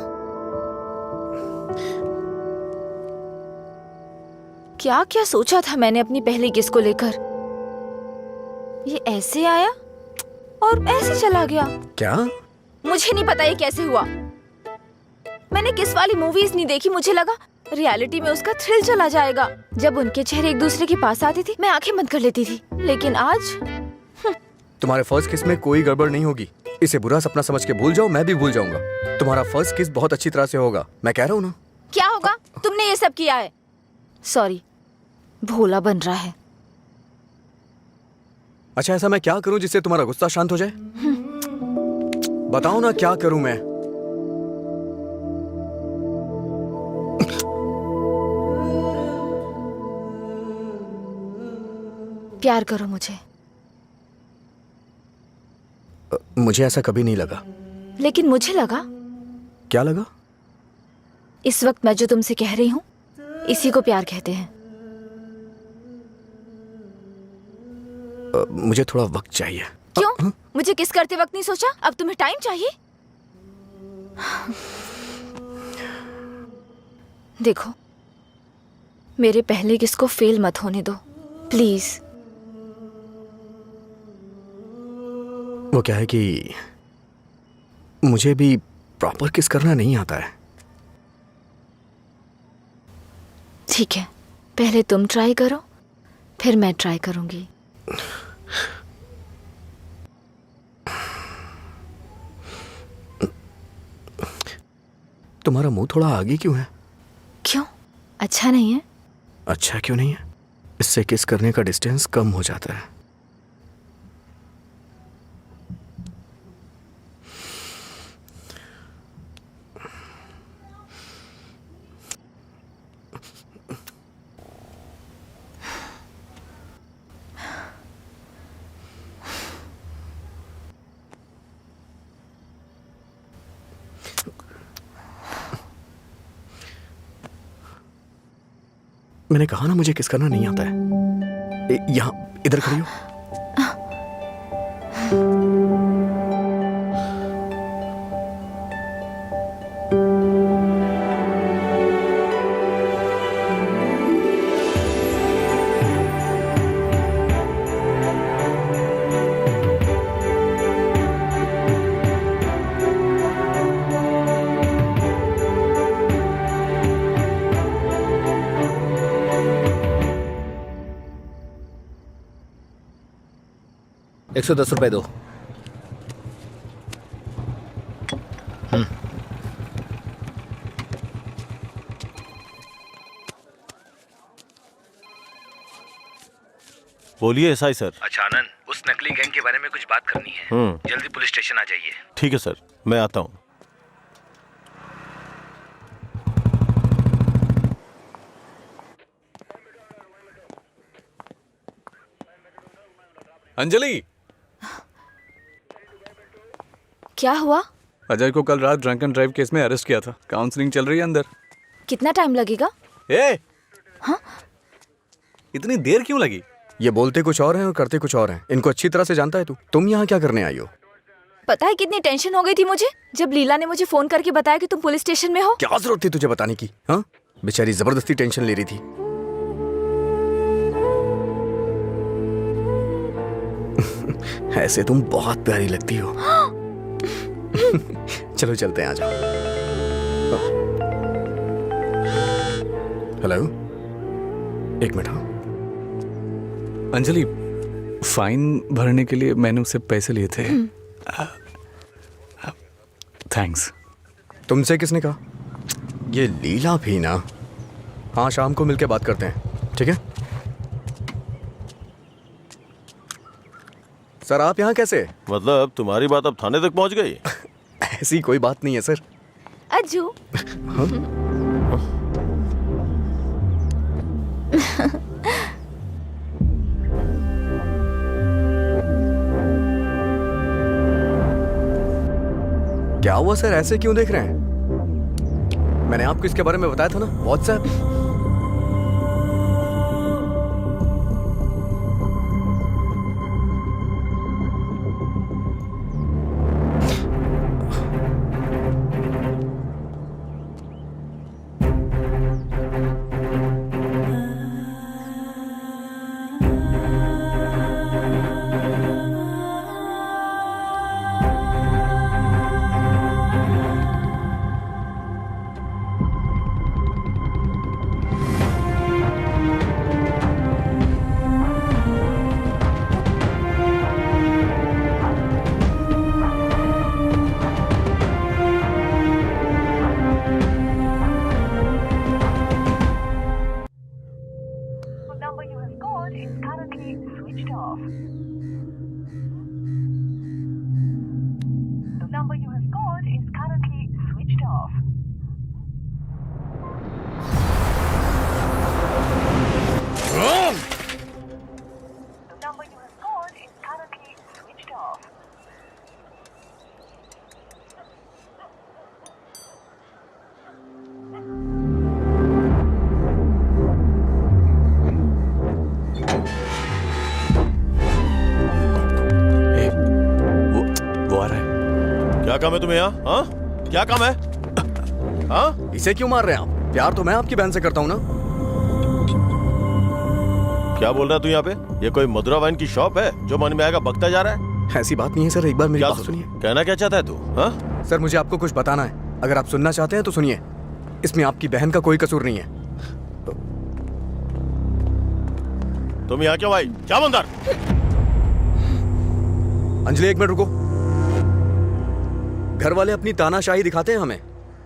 C: क्या क्या सोचा था मैंने अपनी पहली किस को लेकर? ये ऐसे आया और ऐसे चला गया।
B: क्या?
C: मुझे नहीं पता ये कैसे हुआ। मैंने किस वाली मूवीज नहीं देखी, मुझे लगा रियलिटी में उसका थ्रिल चला जाएगा। जब उनके चेहरे एक दूसरे के पास आते थे मैं आंखें बंद कर लेती थी, लेकिन आज
B: तुम्हारे फर्स्ट किस में कोई गड़बड़ नहीं होगी। इसे बुरा सपना समझ के भूल जाओ, मैं भी भूल जाऊंगा। तुम्हारा फर्स्ट किस बहुत अच्छी तरह से होगा, मैं कह रहा हूँ ना।
C: क्या होगा? तुमने ये सब किया है। सॉरी, भोला बन रहा है।
B: अच्छा, ऐसा मैं क्या करूं जिससे तुम्हारा गुस्सा शांत हो जाए? बताओ ना क्या करूं मैं?
C: प्यार करो मुझे।
B: मुझे ऐसा कभी नहीं लगा।
C: लेकिन मुझे लगा।
B: क्या लगा?
C: इस वक्त मैं जो तुमसे कह रही हूँ इसी को प्यार कहते हैं।
B: मुझे थोड़ा वक्त चाहिए।
C: क्यों? मुझे किस करते वक्त नहीं सोचा? अब तुम्हें टाइम चाहिए? देखो, मेरे पहले किस को फेल मत होने दो प्लीज।
B: वो क्या है कि मुझे भी प्रॉपर किस करना नहीं आता है।
C: ठीक है, पहले तुम ट्राई करो, फिर मैं ट्राई करूंगी।
B: तुम्हारा मुंह थोड़ा आगे क्यों है?
C: क्यों? अच्छा नहीं है?
B: अच्छा क्यों नहीं है? इससे किस करने का डिस्टेंस कम हो जाता है। मैंने कहा ना मुझे किस करना नहीं आता है। यहाँ इधर खड़ी हो।
E: ₹110 दो।
H: बोलिए एसआई सर।
E: अच्छा आनंद, उस नकली गैंग के बारे में कुछ बात करनी है। जल्दी पुलिस स्टेशन आ जाइए।
H: ठीक है सर, मैं आता हूँ।
D: अंजलि,
C: क्या हुआ?
D: अजय को कल रात ड्रंक एंड ड्राइव केस में अरेस्ट किया था। काउंसलिंग चल रही है अंदर।
C: कितना टाइम लगेगा?
D: हाँ? इतनी देर क्यों लगी?
B: ये बोलते कुछ और हैं और करते कुछ और हैं। इनको अच्छी तरह से जानता है तू। तुम यहाँ क्या करने आई हो?
C: पता है कितनी टेंशन हो गई थी मुझे जब लीला ने मुझे फोन करके बताया कि तुम पुलिस स्टेशन में हो।
B: क्या जरूरत थी तुझे बताने की? हाँ, बेचारी जबरदस्ती टेंशन ले रही थी। ऐसे तुम बहुत प्यारी लगती हो। चलो चलते हैं, आ जाओ। हेलो, एक मिनट। हाँ
D: अंजलि, फाइन भरने के लिए मैंने उससे पैसे लिए थे। थैंक्स।
B: तुमसे किसने कहा? ये लीला भी ना। हाँ, शाम को मिलके बात करते हैं, ठीक है? सर, आप यहाँ कैसे?
H: मतलब तुम्हारी बात अब थाने तक पहुंच गई?
B: ऐसी कोई बात नहीं है सर।
C: अज्जू।
B: क्या हुआ सर, ऐसे क्यों देख रहे हैं? मैंने आपको इसके बारे में बताया था ना, व्हाट्सएप।
H: क्या काम है तुम्हें यहाँ? हाँ? क्या काम है? हाँ?
B: इसे क्यों मार रहे हैं आप? प्यार तो मैं आपकी बहन से करता हूँ ना।
H: क्या बोल रहा है तू यहाँ पे? ये कोई मधुरा वाइन की शॉप है जो मन में आएगा बकता जा रहा है?
B: ऐसी बात नहीं है सर, एक बार मेरी
H: क्या
B: बात सुनिए।
H: कहना क्या चाहता है तू? हाँ?
B: सर मुझे आपको कुछ बताना है, अगर आप सुनना चाहते हैं तो सुनिए। इसमें आपकी बहन का कोई कसूर नहीं है।
H: तुम यहाँ क्यों आई? जाओ अंदर।
B: अंजलि एक मिनट रुको। घर वाले अपनी तानाशाही दिखाते हैं हमें,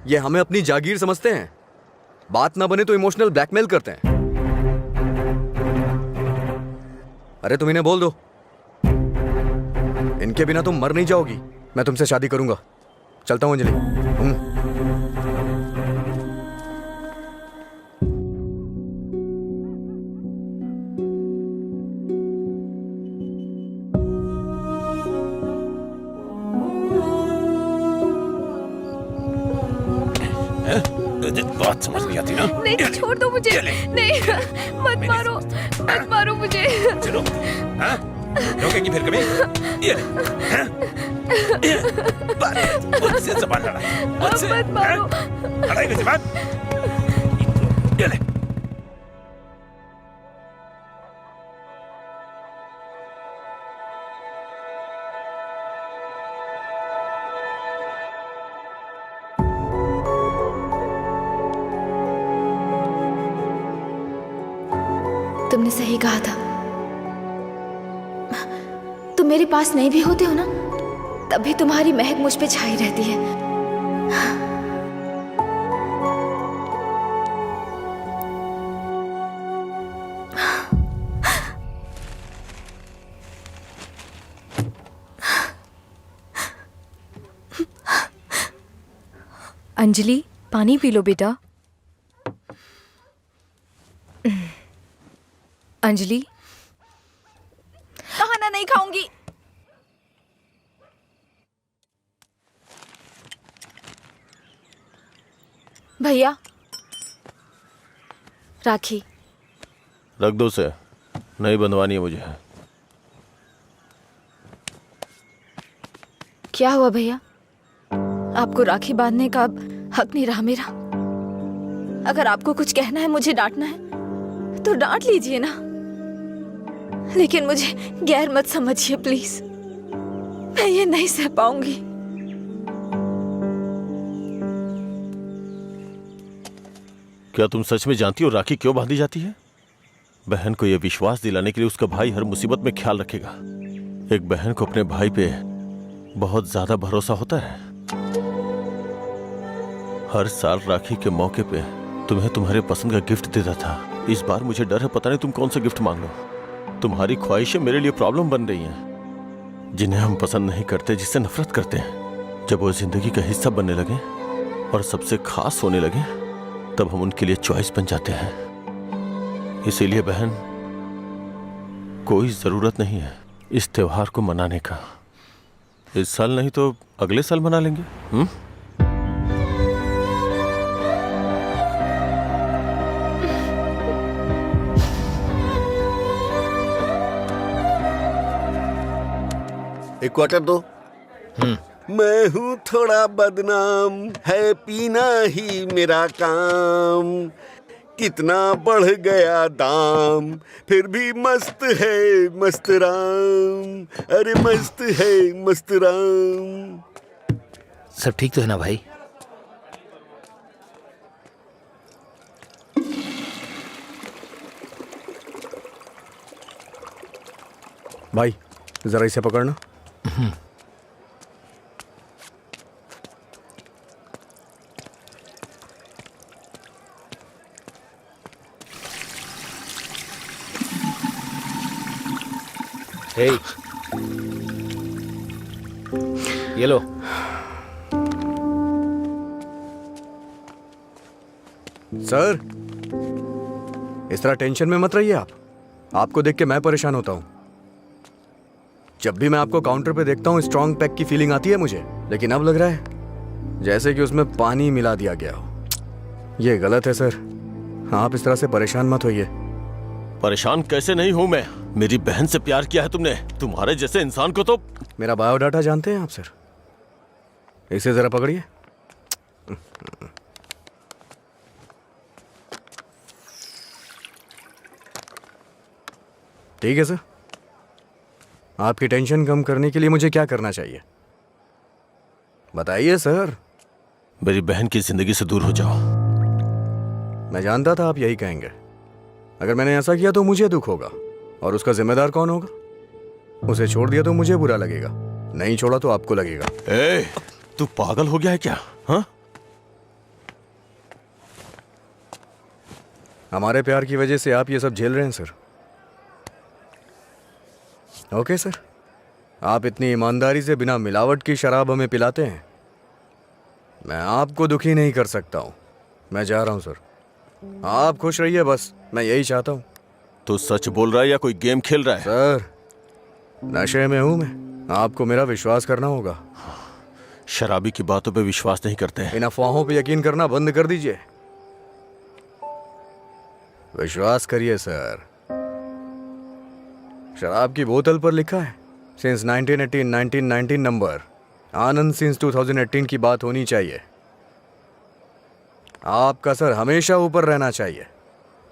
B: ये हमें अपनी जागीर समझते हैं। बात ना बने तो इमोशनल ब्लैकमेल करते हैं। अरे तुम इन्हें बोल दो, इनके बिना तुम मर नहीं जाओगी। मैं तुमसे शादी करूंगा। चलता हूं अंजलि।
A: बात समझ नहीं आती ना?
C: नहीं छोड़ दो मुझे, नहीं मत मारो मुझे।
A: चलो, हाँ? रोकेंगी फिर कभी? ये ले, हाँ? ये, मुझसे ज़बान लड़ा, मुझसे,
C: मत मारो।
A: हाँ? लड़ाई की ज़बान? ये ले।
C: तुमने सही कहा था। तुम मेरे पास नहीं भी होते हो ना, तब भी तुम्हारी महक मुझ पे छाई रहती है।
J: अंजलि, पानी पी लो बेटा। अंजलि,
C: खाना नहीं खाऊंगी। भैया, राखी
H: रख दो उसे, नहीं बंधवानी है मुझे।
C: क्या हुआ भैया? आपको राखी बांधने का अब हक नहीं रहा मेरा? अगर आपको कुछ कहना है, मुझे डांटना है तो डांट लीजिए ना, लेकिन मुझे गैर मत समझिए प्लीज। मैं ये नहीं सह पाऊंगी।
H: क्या तुम सच में जानती हो राखी क्यों बांधी जाती है? बहन को यह विश्वास दिलाने के लिए उसका भाई हर मुसीबत में ख्याल रखेगा। एक बहन को अपने भाई पे बहुत ज्यादा भरोसा होता है। हर साल राखी के मौके पे तुम्हें तुम्हारे पसंद का गिफ्ट देता था। इस बार मुझे डर है, पता नहीं तुम कौन सा गिफ्ट मांग लो। तुम्हारी ख्वाहिशें मेरे लिए प्रॉब्लम बन रही हैं, जिन्हें हम पसंद नहीं करते, जिससे नफरत करते हैं। जब वो जिंदगी का हिस्सा बनने लगे और सबसे खास होने लगे, तब हम उनके लिए चॉइस बन जाते हैं। इसीलिए बहन, कोई जरूरत नहीं है इस त्योहार को मनाने का। इस साल नहीं तो अगले साल मना लेंगे।
I: एक क्वार्टर दो। मैं हूँ थोड़ा बदनाम, है पीना ही मेरा काम। कितना बढ़ गया दाम, फिर भी मस्त है मस्त राम। अरे मस्त है मस्त राम।
E: सब ठीक तो है ना भाई?
B: भाई जरा इसे पकड़ना।
E: हे, ये लो।
B: सर, इस तरह टेंशन में मत रहिए आप। आपको देख के मैं परेशान होता हूं। जब भी मैं आपको काउंटर पे देखता हूँ, स्ट्रॉन्ग पैक की फीलिंग आती है मुझे, लेकिन अब लग रहा है जैसे कि उसमें पानी मिला दिया गया हो। ये गलत है सर, आप इस तरह से परेशान मत होइए।
H: परेशान कैसे नहीं हूं मैं? मेरी बहन से प्यार किया है तुमने। तुम्हारे जैसे इंसान को तो।
B: मेरा बायोडाटा जानते हैं आप सर? इसे जरा पकड़िए। ठीक है सर, आपकी टेंशन कम करने के लिए मुझे क्या करना चाहिए बताइए सर।
H: मेरी बहन की जिंदगी से दूर हो जाओ।
B: मैं जानता था आप यही कहेंगे। अगर मैंने ऐसा किया तो मुझे दुख होगा, और उसका जिम्मेदार कौन होगा? उसे छोड़ दिया तो मुझे बुरा लगेगा, नहीं छोड़ा तो आपको लगेगा।
H: ए, तू पागल हो गया है क्या? हाँ,
B: हमारे प्यार की वजह से आप ये सब झेल रहे हैं सर। ओके सर, आप इतनी ईमानदारी से बिना मिलावट की शराब हमें पिलाते हैं, मैं आपको दुखी नहीं कर सकता हूं। मैं जा रहा हूं सर, आप खुश रहिए बस, मैं यही चाहता हूं।
H: तू सच बोल रहा है या कोई गेम खेल रहा है?
B: सर, नशे में हूं मैं, आपको मेरा विश्वास करना होगा।
H: शराबी की बातों पे विश्वास नहीं करते हैं।
B: इन अफवाहों पे यकीन करना बंद कर दीजिए, विश्वास करिए सर। शराब की बोतल पर लिखा है सिंस 1918 1919 नंबर, आनंद सिंस 2018 की बात होनी चाहिए। आपका सर हमेशा ऊपर रहना चाहिए।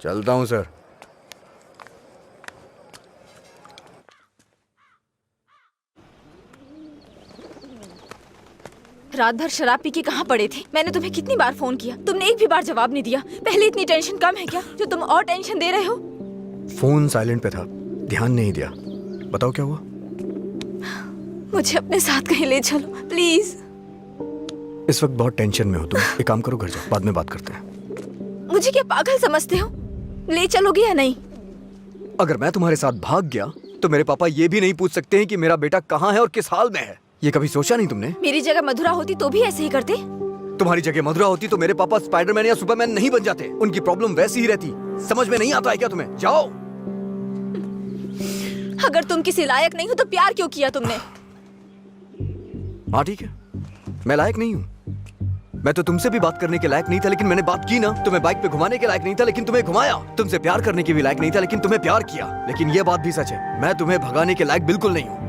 B: चलता हूं सर।
C: रात भर शराब पी के कहाँ पड़े थे? मैंने तुम्हें कितनी बार फोन किया, तुमने एक भी बार जवाब नहीं दिया। पहले इतनी टेंशन कम है क्या जो तुम और टेंशन दे रहे हो?
B: फोन साइलेंट पे था, ध्यान नहीं दिया। बताओ क्या हुआ?
C: मुझे अपने साथ कहीं ले चलो प्लीज।
B: इस वक्त बहुत टेंशन में हो तुम, एक काम करो, घर जाओ, बाद में बात करते हैं।
C: मुझे क्या पागल समझते हो? ले चलोगे या नहीं?
B: अगर मैं तुम्हारे साथ भाग गया तो मेरे पापा ये भी नहीं पूछ सकते हैं कि मेरा बेटा कहाँ है और किस हाल में है। ये कभी सोचा नहीं तुमने?
C: मेरी जगह मधुरा होती तो भी ऐसे ही करते।
B: तुम्हारी जगह मधुरा होती तो मेरे पापा स्पाइडरमैन या सुपरमैन नहीं बन जाते। उनकी प्रॉब्लम वैसी ही रहती। समझ में नहीं आता है क्या तुम्हें? जाओ।
C: अगर तुम किसी लायक नहीं हो तो प्यार क्यों किया तुमने?
B: हाँ ठीक है, मैं लायक नहीं हूँ। मैं तो तुमसे भी बात करने के लायक नहीं था, लेकिन मैंने बात की ना। तुम्हें बाइक पे घुमाने के लायक नहीं था, लेकिन तुम्हें घुमाया। तुमसे प्यार करने के भी लायक नहीं था, लेकिन तुम्हें प्यार किया। लेकिन ये बात भी सच है, मैं तुम्हें भगाने के लायक बिल्कुल नहीं हूँ।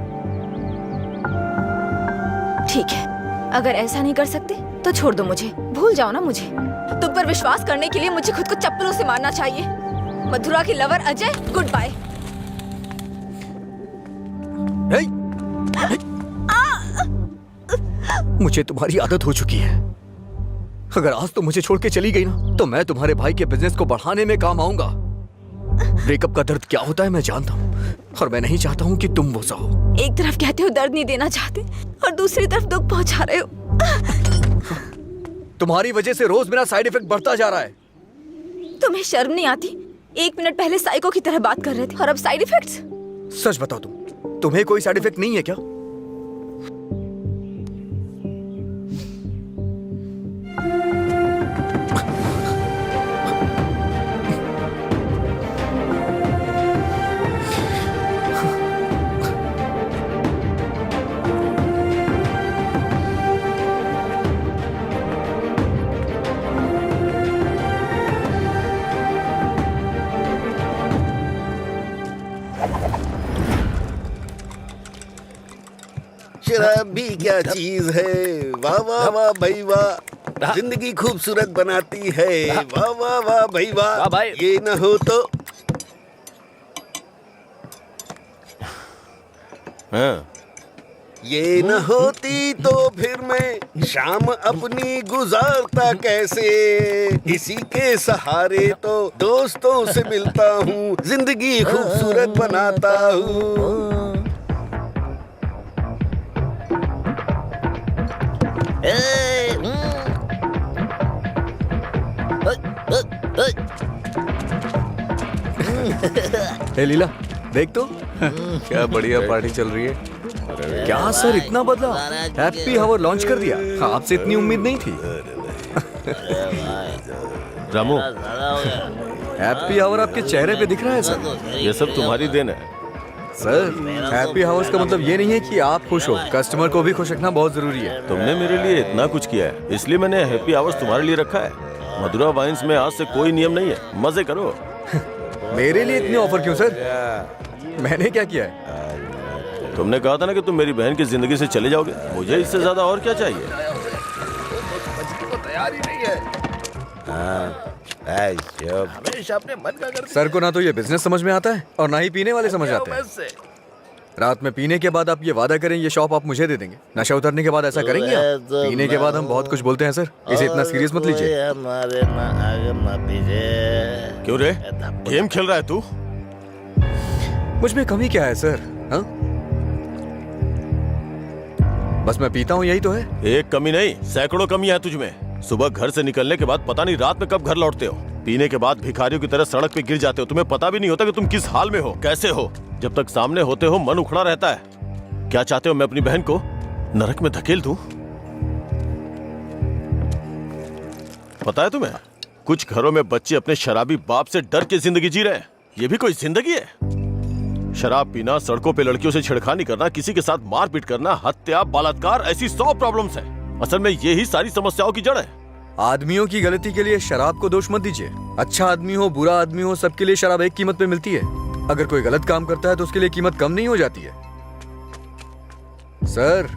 C: ठीक है, अगर ऐसा नहीं कर सकते तो छोड़ दो मुझे, भूल जाओ ना मुझे। तुम पर विश्वास करने के लिए मुझे खुद को चप्पलों से मारना चाहिए। मधुरा की लवर अजय, गुड बाय।
B: मुझे तुम्हारी आदत हो चुकी है। अगर आज तो मुझे छोड़ के चली गई ना, तो मैं तुम्हारे भाई के बिजनेस को बढ़ाने में काम आऊंगा। ब्रेकअप का दर्द क्या होता है मैं जानता हूँ, और मैं नहीं चाहता हूँ कि तुम वो सहो।
C: एक तरफ कहते हो दर्द नहीं देना चाहते और दूसरी तरफ दुख पहुंचा रहे हो।
B: तुम्हारी वजह से रोज मेरा साइड इफेक्ट बढ़ता जा रहा है।
C: तुम्हें शर्म नहीं आती? 1 मिनट पहले साइको की तरह बात कर रहे थे और अब साइड इफेक्ट्स।
B: सच बताओ, तुम्हें कोई साइड इफेक्ट नहीं है क्या?
I: शराब भी क्या चीज है, वाह वाह वाह भाई वाह, जिंदगी खूबसूरत बनाती है, वाह वाह वाह भाई वाह। ये न हो तो
H: हाँ।
I: ये न होती तो फिर मैं शाम अपनी गुजारता कैसे। इसी के सहारे तो दोस्तों से मिलता हूँ, जिंदगी खूबसूरत बनाता हूँ।
B: हे लीला, देख तो क्या बढ़िया पार्टी चल रही है। क्या सर इतना बदला? हैप्पी आवर लॉन्च कर दिया, आपसे इतनी उम्मीद नहीं थी।
H: रामू,
B: हैप्पी आवर आपके चेहरे पे दिख रहा है सर।
H: ये सब तुम्हारी देन है
B: सर। हैप्पी आवर्स का मतलब ये नहीं है कि आप खुश हो, कस्टमर को भी खुश रखना बहुत जरूरी है।
H: तुमने मेरे लिए इतना कुछ किया है, इसलिए मैंने हैप्पी आवर्स तुम्हारे लिए रखा है। मधुरा वाइन्स में आज से कोई नियम नहीं है, मजे करो।
B: मेरे लिए इतने ऑफर क्यों सर? मैंने क्या किया है?
H: तुमने कहा था ना कि तुम मेरी बहन की जिंदगी से चले जाओगे, मुझे इससे ज्यादा और क्या चाहिए।
G: तैयार ही नहीं है। हमेशा अपने मन का करती
B: सर को ना तो ये बिजनेस समझ में आता है और ना ही पीने वाले समझ आते हैं।
G: से
B: रात में पीने के बाद आप ये वादा करें ये शॉप आप मुझे दे देंगे। नशा उतरने के बाद ऐसा करेंगे आप? पीने के बाद हम बहुत कुछ बोलते हैं सर, इसे इतना सीरियस मत लीजिए।
G: हमारे ना आगे ना पीछे।
H: क्यों रे, गेम खेल रहा है तू?
B: मुझ में कमी क्या है सर? हाँ, बस मैं पीता हूँ, यही तो है।
H: एक कमी नहीं, सैकड़ों कमियां हैं तुझ में। सुबह घर से निकलने के बाद पता नहीं रात में कब घर लौटते हो। पीने के बाद भिखारियों की तरह सड़क पे गिर जाते हो। तुम्हें पता भी नहीं होता कि तुम किस हाल में हो, कैसे हो। जब तक सामने होते हो मन उखड़ा रहता है। क्या चाहते हो मैं अपनी बहन को नरक में धकेल दूं? पता है तुम्हें, कुछ घरों में बच्चे अपने शराबी बाप से डर के जिंदगी जी रहे हैं। ये भी कोई जिंदगी है? शराब पीना, सड़कों पे लड़कियों से छेड़खानी करना, किसी के साथ मारपीट करना, हत्या, बलात्कार, ऐसी 100 प्रॉब्लम्स हैं। असल में यही सारी समस्याओं की जड़ है।
B: आदमियों की गलती के लिए शराब को दोष मत दीजिए। अच्छा आदमी हो, बुरा आदमी हो, सबके लिए शराब एक कीमत पे मिलती है। अगर कोई गलत काम करता है तो उसके लिए कीमत कम नहीं हो जाती है। सर,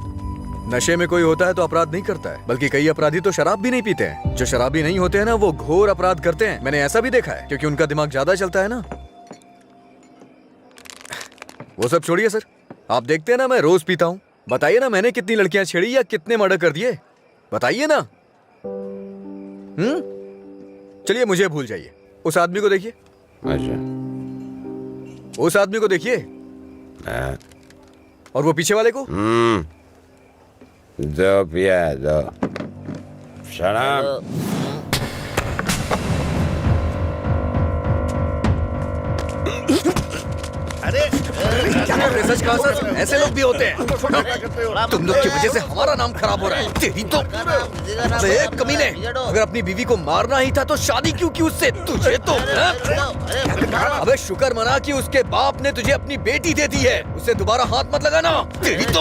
B: नशे में कोई होता है तो अपराध नहीं करता है, बल्कि कई अपराधी तो शराब भी नहीं पीते हैं। जो शराबी नहीं होते हैं ना, वो घोर अपराध करते हैं। मैंने ऐसा भी देखा है, क्योंकि उनका दिमाग ज्यादा चलता है ना। वो सब छोड़िए सर, आप देखते हैं ना मैं रोज पीता हूँ। बताइए ना मैंने कितनी लड़कियां छेड़ी या कितने मर्डर कर दिए, बताइए ना। चलिए मुझे भूल जाइए, उस आदमी को देखिए।
A: अच्छा,
B: उस आदमी को देखिए और वो पीछे वाले को।
A: दो पिया दो शराब।
G: अरे
B: क्या कर रहे सच कहा सर, ऐसे लोग भी होते हैं। तुम लोग की वजह से हमारा नाम खराब हो रहा है। तेरी तो कमीने, अगर अपनी बीवी को मारना ही था तो शादी क्यों की उससे? तुझे तो अबे शुक्र मना कि उसके बाप ने तुझे अपनी बेटी दे दी है। उससे दोबारा हाथ मत लगाना। तेरी तो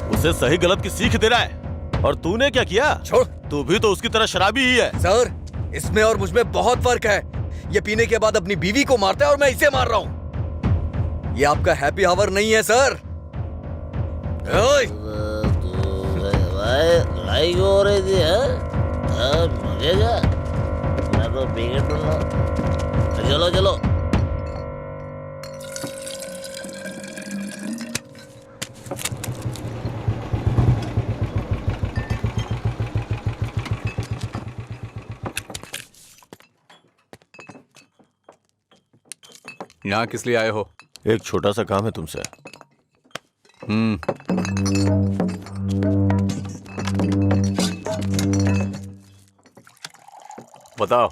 H: उसे सही गलत की सीख दे रहा है। और तूने क्या किया?
B: छोड़,
H: तू भी तो उसकी तरह शराबी ही है।
B: सर इसमें और मुझ में बहुत फर्क है। ये पीने के बाद अपनी बीवी को मारता है और मैं इसे मार रहा हूँ। ये आपका हैप्पी आवर नहीं है सर।
G: लड़ाई क्यों हो रही थी? मुझे क्या, मैं तो पी के टूंगा। चलो चलो।
D: यहाँ किस लिए आए हो?
H: एक छोटा सा काम है तुमसे।
D: बताओ।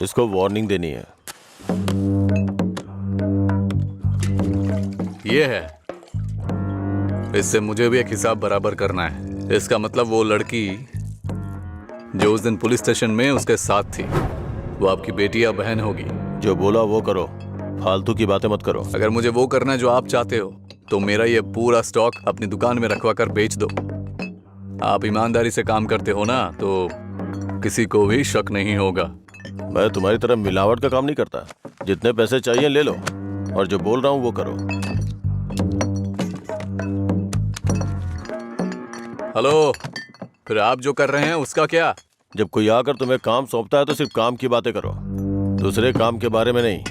H: इसको वार्निंग देनी है।
D: ये है, इससे मुझे भी एक हिसाब बराबर करना है। इसका मतलब वो लड़की जो उस दिन पुलिस स्टेशन में उसके साथ थी, वो आपकी बेटी या बहन होगी।
H: जो बोला वो करो, फालतू की बातें मत करो।
D: अगर मुझे वो करना है जो आप चाहते हो तो मेरा ये पूरा स्टॉक अपनी दुकान में रखवा कर बेच दो। आप ईमानदारी से काम करते हो ना, तो किसी को भी शक नहीं होगा।
H: मैं तुम्हारी तरह मिलावट का काम नहीं करता। जितने पैसे चाहिए ले लो, और जो बोल रहा हूँ वो करो।
D: हेलो, फिर आप जो कर रहे हैं उसका क्या?
H: जब कोई आकर तुम्हें काम सौंपता है तो सिर्फ काम की बातें करो, दूसरे काम के बारे में नहीं।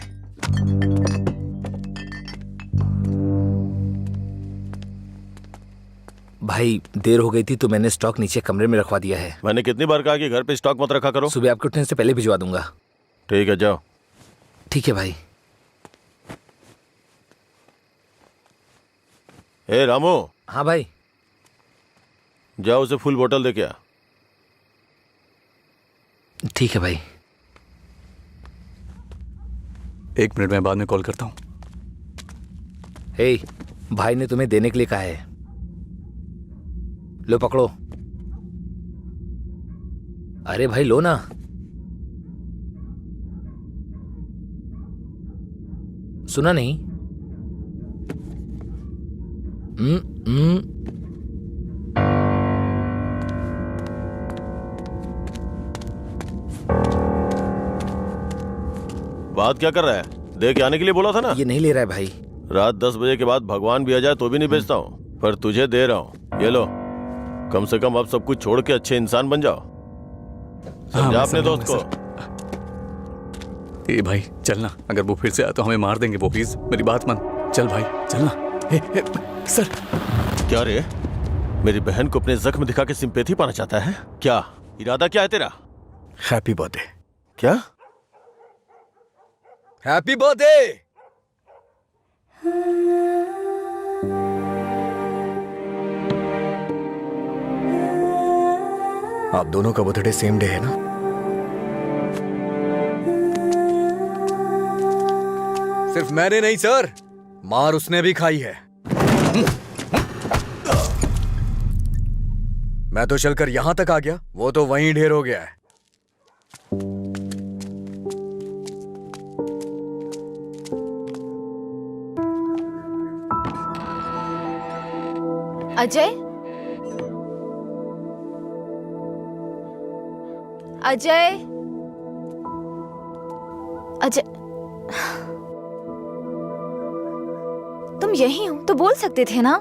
E: भाई देर हो गई थी तो मैंने स्टॉक नीचे कमरे में रखवा दिया है।
H: मैंने कितनी बार कहा कि घर पे स्टॉक मत रखा करो।
E: सुबह आपके उठने से पहले भिजवा दूंगा।
H: ठीक है, जाओ।
E: ठीक है भाई।
H: ए रामू।
E: हाँ भाई।
H: जाओ उसे फुल बोतल दे के आ।
E: ठीक है भाई।
D: 1 मिनट में बाद में कॉल करता हूँ।
E: हे, भाई ने तुम्हें देने के लिए कहा है। लो पकड़ो। अरे भाई लो ना। सुना नहीं?
H: बात क्या कर रहा है? दे के आने के लिए बोला था ना।
E: ये नहीं ले रहा है भाई।
H: रात 10 बजे के बाद भगवान भी आ जाए तो भी नहीं बेचता हूँ, पर तुझे दे रहा हूँ। ये लो। कम से कम अब सब कुछ छोड़ के अच्छे इंसान बन जाओ। समझा अपने दोस्त को।
D: ए भाई चलना, अगर वो फिर से आया तो हमें मार देंगे वो, प्लीज मेरी बात मान। चल भाई चलना। सर।
H: क्या रे, मेरी बहन को अपने जख्म दिखा के सिंपैथी पाना चाहता है क्या? इरादा क्या है तेरा?
B: Happy birthday.
H: क्या?
B: Happy birthday. आप दोनों का बर्थडे सेम डे है ना? सिर्फ मैंने नहीं सर, मार उसने भी खाई है। मैं तो चलकर यहां तक आ गया, वो तो वहीं ढेर हो गया है।
C: अजय, अजय, अजय, तुम यही हो तो बोल सकते थे ना?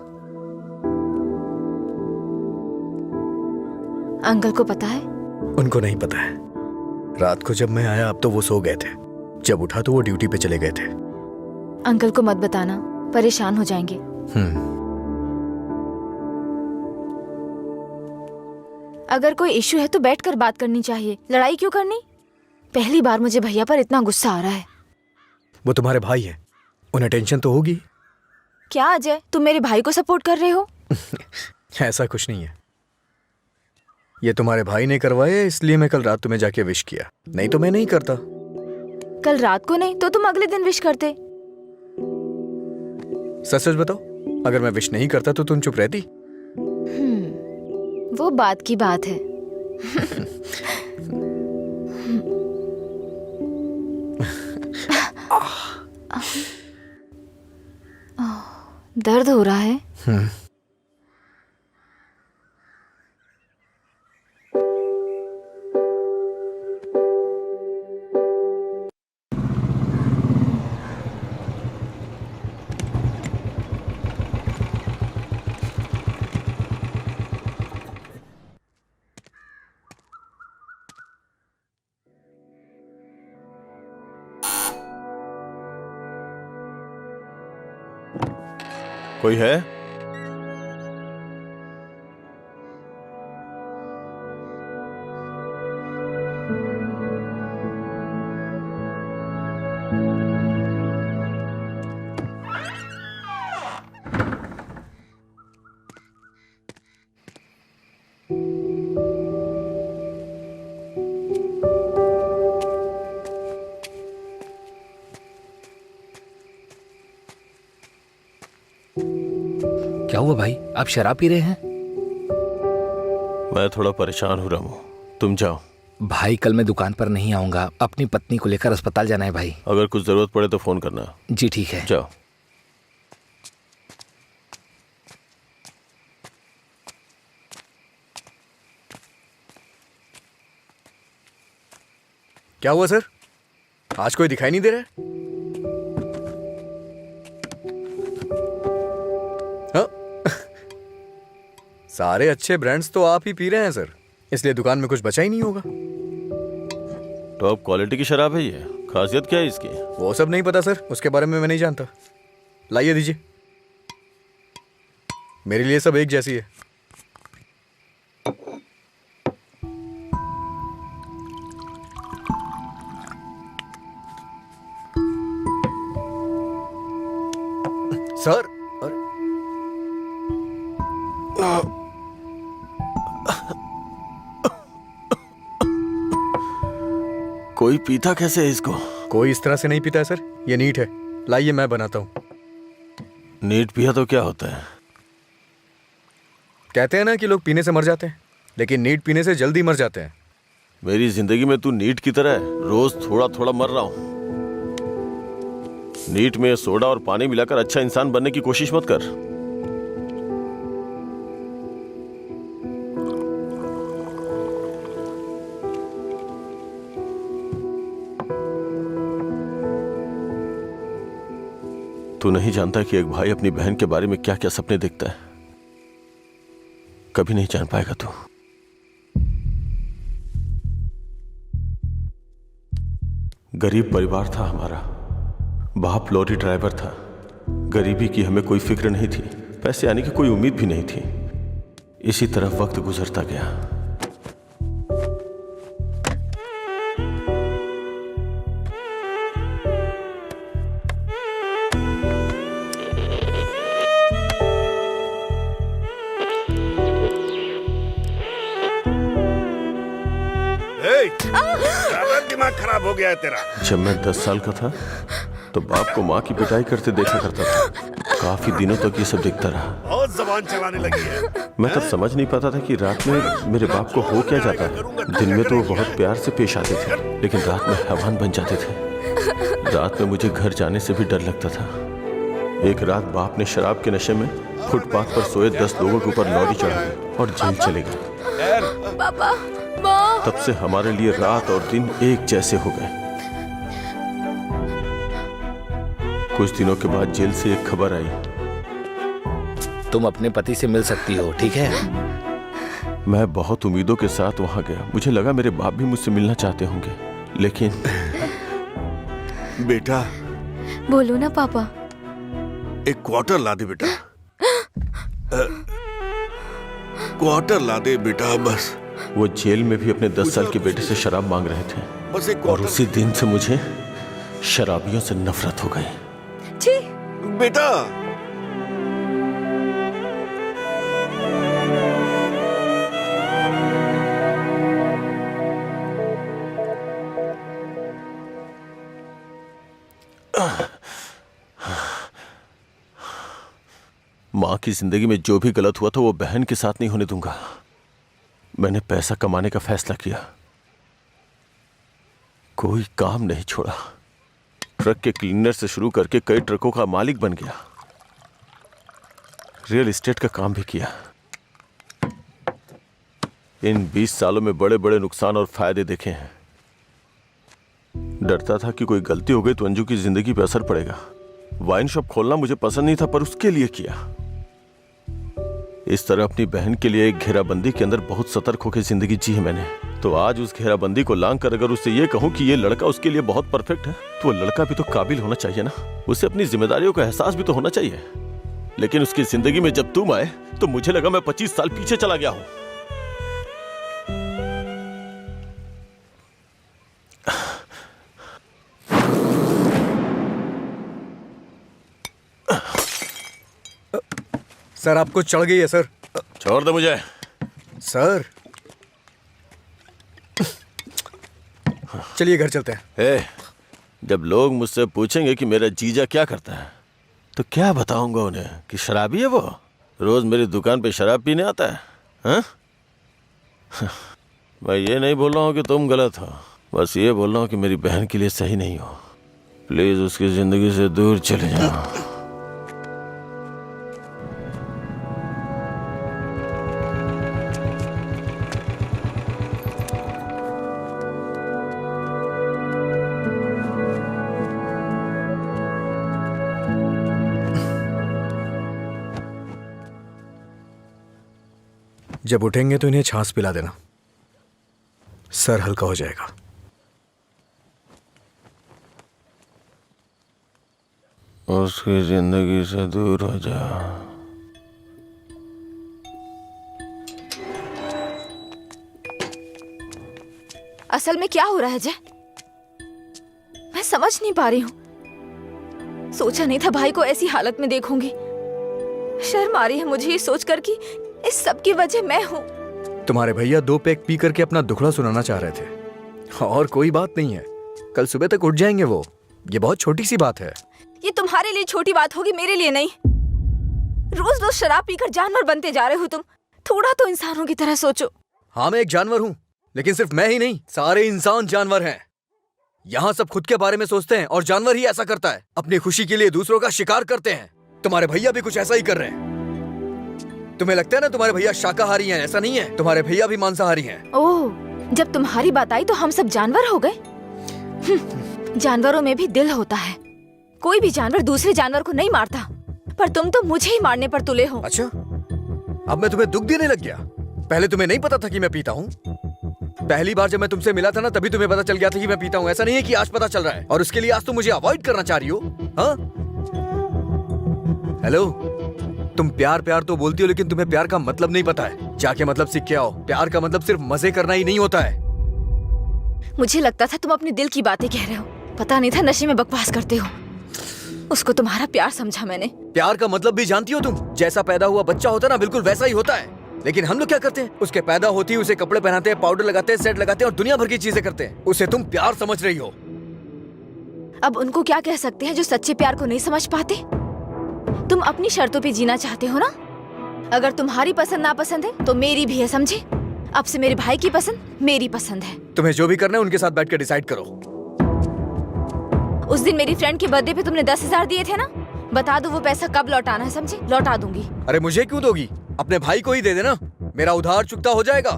C: अंकल को पता है?
B: उनको नहीं पता है। रात को जब मैं आया अब तो वो सो गए थे, जब उठा तो वो ड्यूटी पे चले गए थे।
C: अंकल को मत बताना, परेशान हो जाएंगे। अगर कोई इशू है तो बैठकर बात करनी चाहिए, लड़ाई क्यों करनी? पहली बार मुझे भैया पर इतना गुस्सा आ रहा है।
B: वो तुम्हारे भाई हैं, उन्हें टेंशन तो होगी।
C: क्या अजय, तुम मेरे भाई को सपोर्ट कर रहे हो?
B: ऐसा कुछ नहीं है, ये तुम्हारे भाई ने करवाया इसलिए मैं कल रात तुम्हें जाके विश किया, नहीं तो मैं नहीं करता।
C: कल रात को नहीं तो तुम अगले दिन विश करते।
B: सच सच बताओ, अगर मैं विश नहीं करता तो तुम चुप रहती?
C: वो बात की बात है। दर्द हो रहा है?
H: कोई है?
E: क्या हुआ भाई, आप शराब पी रहे हैं?
H: मैं थोड़ा परेशान हो रहा हूँ, तुम जाओ।
E: भाई कल मैं दुकान पर नहीं आऊंगा, अपनी पत्नी को लेकर अस्पताल जाना है भाई।
H: अगर कुछ जरूरत पड़े तो फोन करना।
E: जी ठीक है।
H: जाओ।
B: क्या हुआ सर, आज कोई दिखाई नहीं दे रहा है? सारे अच्छे ब्रांड्स तो आप ही पी रहे हैं सर, इसलिए दुकान में कुछ बचा ही नहीं होगा।
H: टॉप क्वालिटी की शराब है ये, खासियत क्या है इसकी?
B: वो सब नहीं पता सर, उसके बारे में मैं नहीं जानता। लाइए दीजिए, मेरे लिए सब एक जैसी है। सर
H: कोई पीता कैसे है इसको?
B: कोई इस तरह से नहीं पीता है सर, ये नीट है। लाइए मैं बनाता हूं।
H: नीट पिया तो क्या होता है?
B: कहते हैं ना कि लोग पीने से मर जाते हैं, लेकिन नीट पीने से जल्दी मर जाते हैं।
H: मेरी जिंदगी में तू नीट की तरह है, रोज थोड़ा थोड़ा मर रहा हूं। नीट में सोडा और पानी मिलाकर अच्छा इंसान बनने की कोशिश मत कर। तू नहीं जानता कि एक भाई अपनी बहन के बारे में क्या क्या सपने देखता है। कभी नहीं जान पाएगा तू। गरीब परिवार था हमारा, बाप लॉरी ड्राइवर था। गरीबी की हमें कोई फिक्र नहीं थी, पैसे आने की कोई उम्मीद भी नहीं थी। इसी तरह वक्त गुजरता गया।
I: दिमाग खराब हो गया है तेरा।
H: जब मैं 10 साल का था तो बाप को माँ की पिटाई करते देखा करता था। काफी दिनों तक ये सब देखता रहा।
I: बहुत जबान चलाने लगी है।
H: मैं तब समझ नहीं पाता था कि रात में मेरे बाप को हो क्या जाता है। दिन में तो वो बहुत प्यार से पेश आते थे, लेकिन रात में हैवान बन जाते थे। रात में मुझे घर जाने से भी डर लगता था। एक रात बाप ने शराब के नशे में फुटपाथ पर सोए 10 लोगों के ऊपर लॉरी चढ़ा दी और जेल चले गए।
C: पापा,
H: तब से हमारे लिए रात और दिन एक जैसे हो गए। कुछ दिनों के बाद जेल से एक खबर आई।
E: तुम अपने पति से मिल सकती हो, ठीक है?
H: मैं बहुत उम्मीदों के साथ वहां गया। मुझे लगा मेरे बाप भी मुझसे मिलना चाहते होंगे, लेकिन
I: बेटा,
J: बोलो ना पापा।
I: एक क्वार्टर ला दे बेटा। क्वार्टर ला दे बेटा बस।
H: वो जेल में भी अपने 10 साल के बेटे से शराब मांग रहे थे,
I: बस एक
H: और उसी दिन से मुझे शराबियों से नफरत हो गई।
C: छी,
I: बेटा।
H: माँ की जिंदगी में जो भी गलत हुआ था वो बहन के साथ नहीं होने दूंगा। मैंने पैसा कमाने का फैसला किया, कोई काम नहीं छोड़ा। ट्रक के क्लीनर से शुरू करके कई ट्रकों का मालिक बन गया। रियल एस्टेट का काम भी किया। इन 20 सालों में बड़े बड़े नुकसान और फायदे देखे हैं। डरता था कि कोई गलती हो गई तो अंजू की जिंदगी पे असर पड़ेगा। वाइन शॉप खोलना मुझे पसंद नहीं था, पर उसके लिए किया। इस तरह अपनी बहन के लिए एक घेराबंदी के अंदर बहुत सतर्क होकर जिंदगी जी है मैंने। तो आज उस घेराबंदी को लांग कर अगर उससे ये कहूं कि ये लड़का उसके लिए बहुत परफेक्ट है, तो वो लड़का भी तो काबिल होना चाहिए ना। उसे अपनी जिम्मेदारियों का एहसास भी तो होना चाहिए। लेकिन उसकी जिंदगी में जब तुम आए तो मुझे लगा मैं 25 साल पीछे चला गया हूं।
B: सर, आपको चढ़ गई है सर।
H: छोड़ दे मुझे।
B: सर चलिए घर चलते हैं।
H: जब लोग मुझसे पूछेंगे कि मेरा जीजा क्या करता है, तो क्या बताऊंगा उन्हें कि शराबी है वो, रोज मेरी दुकान पे शराब पीने आता है। हाँ? मैं ये नहीं बोल रहा हूँ कि तुम गलत हो, बस ये बोल रहा हूँ कि मेरी बहन के लिए सही नहीं हो। प्लीज उसकी जिंदगी से दूर चले जाओ।
B: जब उठेंगे तो इन्हें छाछ पिला देना, सर हल्का हो जाएगा।
H: उसकी जिंदगी से दूर हो जा।
C: असल में क्या हो रहा है जय? मैं समझ नहीं पा रही हूँ। सोचा नहीं था भाई को ऐसी हालत में देखूंगी। शर्म आ रही है मुझे ये सोचकर कि इस सब की वजह मैं हूँ।
B: तुम्हारे भैया 2 पैक पी करके अपना दुखड़ा सुनाना चाह रहे थे, और कोई बात नहीं है। कल सुबह तक उठ जाएंगे वो। ये बहुत छोटी सी बात है।
C: ये तुम्हारे लिए छोटी बात होगी, मेरे लिए नहीं। रोज रोज शराब पीकर जानवर बनते जा रहे हो तुम। थोड़ा तो इंसानों की तरह सोचो।
B: हाँ, मैं एक जानवर हूँ, लेकिन सिर्फ मैं ही नहीं, सारे इंसान जानवर हैं। यहाँ सब खुद के बारे में सोचते हैं और जानवर ही ऐसा करता है, अपनी खुशी के लिए दूसरों का शिकार करते हैं। तुम्हारे भैया भी कुछ ऐसा ही कर रहे हैं। तुम्हें लगता है ना तुम्हारे भैया शाकाहारी हैं? ऐसा नहीं है, तुम्हारे भैया भी मांसाहारी हैं।
C: ओह, जब तुम्हारी बात आई तो हम सब जानवर हो गए। जानवरों में भी दिल होता है। कोई भी जानवर दूसरे जानवर को नहीं मारता, पर तुम तो मुझे ही मारने पर तुले हो।
B: अच्छा, अब मैं तुम्हें दुख देने लग गया? पहले तुम्हें नहीं पता था कि मैं पीता हूँ? पहली बार जब मैं तुमसे मिला था ना, तभी तुम्हें पता चल गया था कि मैं पीता हूँ। ऐसा नहीं है कि आज पता चल रहा है, और उसके लिए आज तुम मुझे अवॉइड करना चाह रही हो? हाँ? हेलो, तुम प्यार प्यार तो बोलती हो, लेकिन तुम्हें प्यार का मतलब नहीं पता है। जाके मतलब सीख के आओ। प्यार का मतलब सिर्फ मजे करना ही नहीं होता है।
C: मुझे लगता था तुम अपने दिल की बातें कह रहे हो, पता नहीं था नशे में बकवास करते हो। उसको तुम्हारा प्यार समझा मैंने।
B: प्यार का मतलब भी जानती हो तुम? जैसा पैदा हुआ बच्चा होता है ना, बिल्कुल वैसा ही होता है। लेकिन हम लोग क्या करते हैं? उसके पैदा होती है उसे कपड़े पहनाते हैं, पाउडर लगाते हैं, सेट लगाते हैं और दुनिया भर की चीजें करते हैं। उसे तुम प्यार समझ रही हो।
C: अब उनको क्या कह सकते हैं जो सच्चे प्यार को नहीं समझ पाते? तुम अपनी शर्तों पे जीना चाहते हो ना? अगर तुम्हारी पसंद नापसंद है तो मेरी भी है, समझे? अब से मेरे भाई की पसंद मेरी पसंद है।
B: तुम्हें जो भी करना है उनके साथ बैठ कर डिसाइड करो।
C: उस दिन मेरी फ्रेंड के बर्थडे पे तुमने 10,000 दिए थे ना, बता दो वो पैसा कब लौटाना है, समझे? लौटा दूंगी।
B: अरे मुझे क्यों दोगी? अपने भाई को ही दे देना, मेरा उधार चुकता हो जाएगा।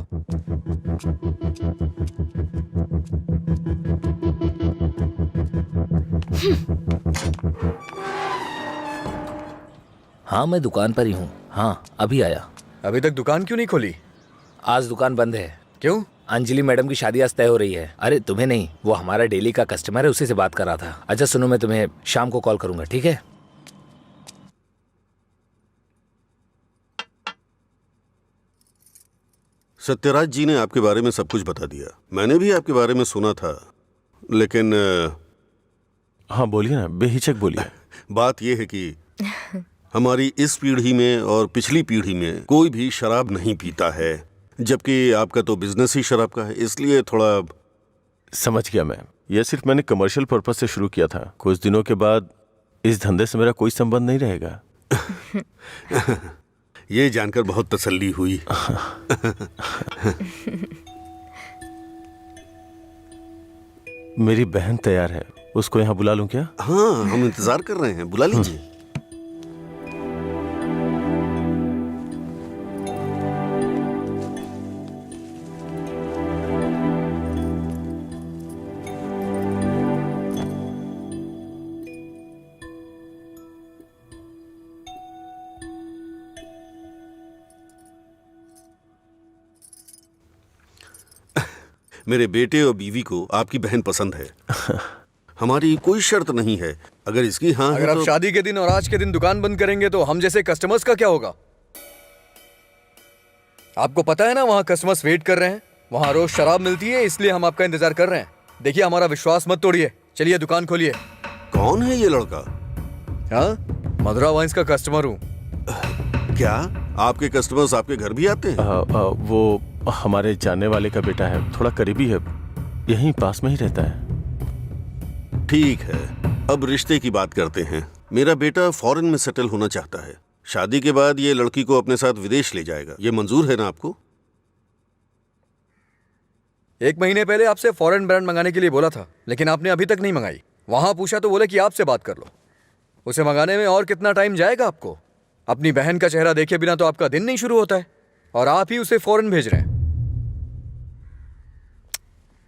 E: हाँ मैं दुकान पर ही हूँ। हाँ अभी आया।
B: अभी तक दुकान क्यों नहीं खोली?
E: आज दुकान बंद है।
B: क्यों?
E: अंजलि मैडम की शादी आज तय हो रही है। अरे तुम्हें नहीं, वो हमारा डेली का कस्टमर है, उसी से बात कर रहा था। अच्छा सुनो, मैं तुम्हें शाम को कॉल करूंगा, ठीक है?
I: सत्यराज जी ने आपके बारे में सब कुछ बता दिया। मैंने भी आपके बारे में सुना था, लेकिन
H: हाँ बोलिए ना, बेहिचक बोलिए।
I: बात यह है कि हमारी इस पीढ़ी में और पिछली पीढ़ी में कोई भी शराब नहीं पीता है, जबकि आपका तो बिजनेस ही शराब का है, इसलिए थोड़ा।
H: समझ गया मैं। यह सिर्फ मैंने कमर्शियल पर्पज से शुरू किया था। कुछ दिनों के बाद इस धंधे से मेरा कोई संबंध नहीं रहेगा।
I: ये जानकर बहुत तसल्ली हुई।
H: मेरी बहन तैयार है, उसको यहाँ बुला लूं क्या?
I: हाँ हम इंतजार कर रहे हैं, बुला लीजिए। मेरे बेटे और बीवी को आपकी बहन पसंद है। हमारी कोई शर्त नहीं है। अगर इसकी हाँ
B: अगर
I: है
B: आप
I: तो...
B: शादी के दिन और आज के दिन दुकान बंद करेंगे तो हम जैसे कस्टमर्स का क्या होगा? आपको पता है ना, वहाँ कस्टमर्स वेट कर रहे हैं। वहाँ रोज शराब मिलती है, इसलिए हम आपका इंतजार कर रहे हैं। देखिए हमारा विश्वास मत तोड़िए, चलिए दुकान खोलिए।
I: कौन है ये लड़का?
B: हाँ, मधुरा वाइन्स का कस्टमर हूँ।
I: क्या आपके कस्टमर्स आपके घर भी आते हैं?
H: वो हमारे जानने वाले का बेटा है, थोड़ा करीबी है, यहीं पास में ही रहता है।
I: ठीक है, अब रिश्ते की बात करते हैं। मेरा बेटा फॉरेन में सेटल होना चाहता है। शादी के बाद ये लड़की को अपने साथ विदेश ले जाएगा। ये मंजूर है ना आपको?
B: 1 महीने पहले आपसे फॉरेन ब्रांड मंगाने के लिए बोला था, लेकिन आपने अभी तक नहीं मंगाई। वहां पूछा तो बोले कि आपसे बात कर लो। उसे मंगाने में और कितना टाइम जाएगा आपको? अपनी बहन का चेहरा देखे बिना तो आपका दिन नहीं शुरू होता है, और आप ही उसे फॉरेन भेज रहे हैं।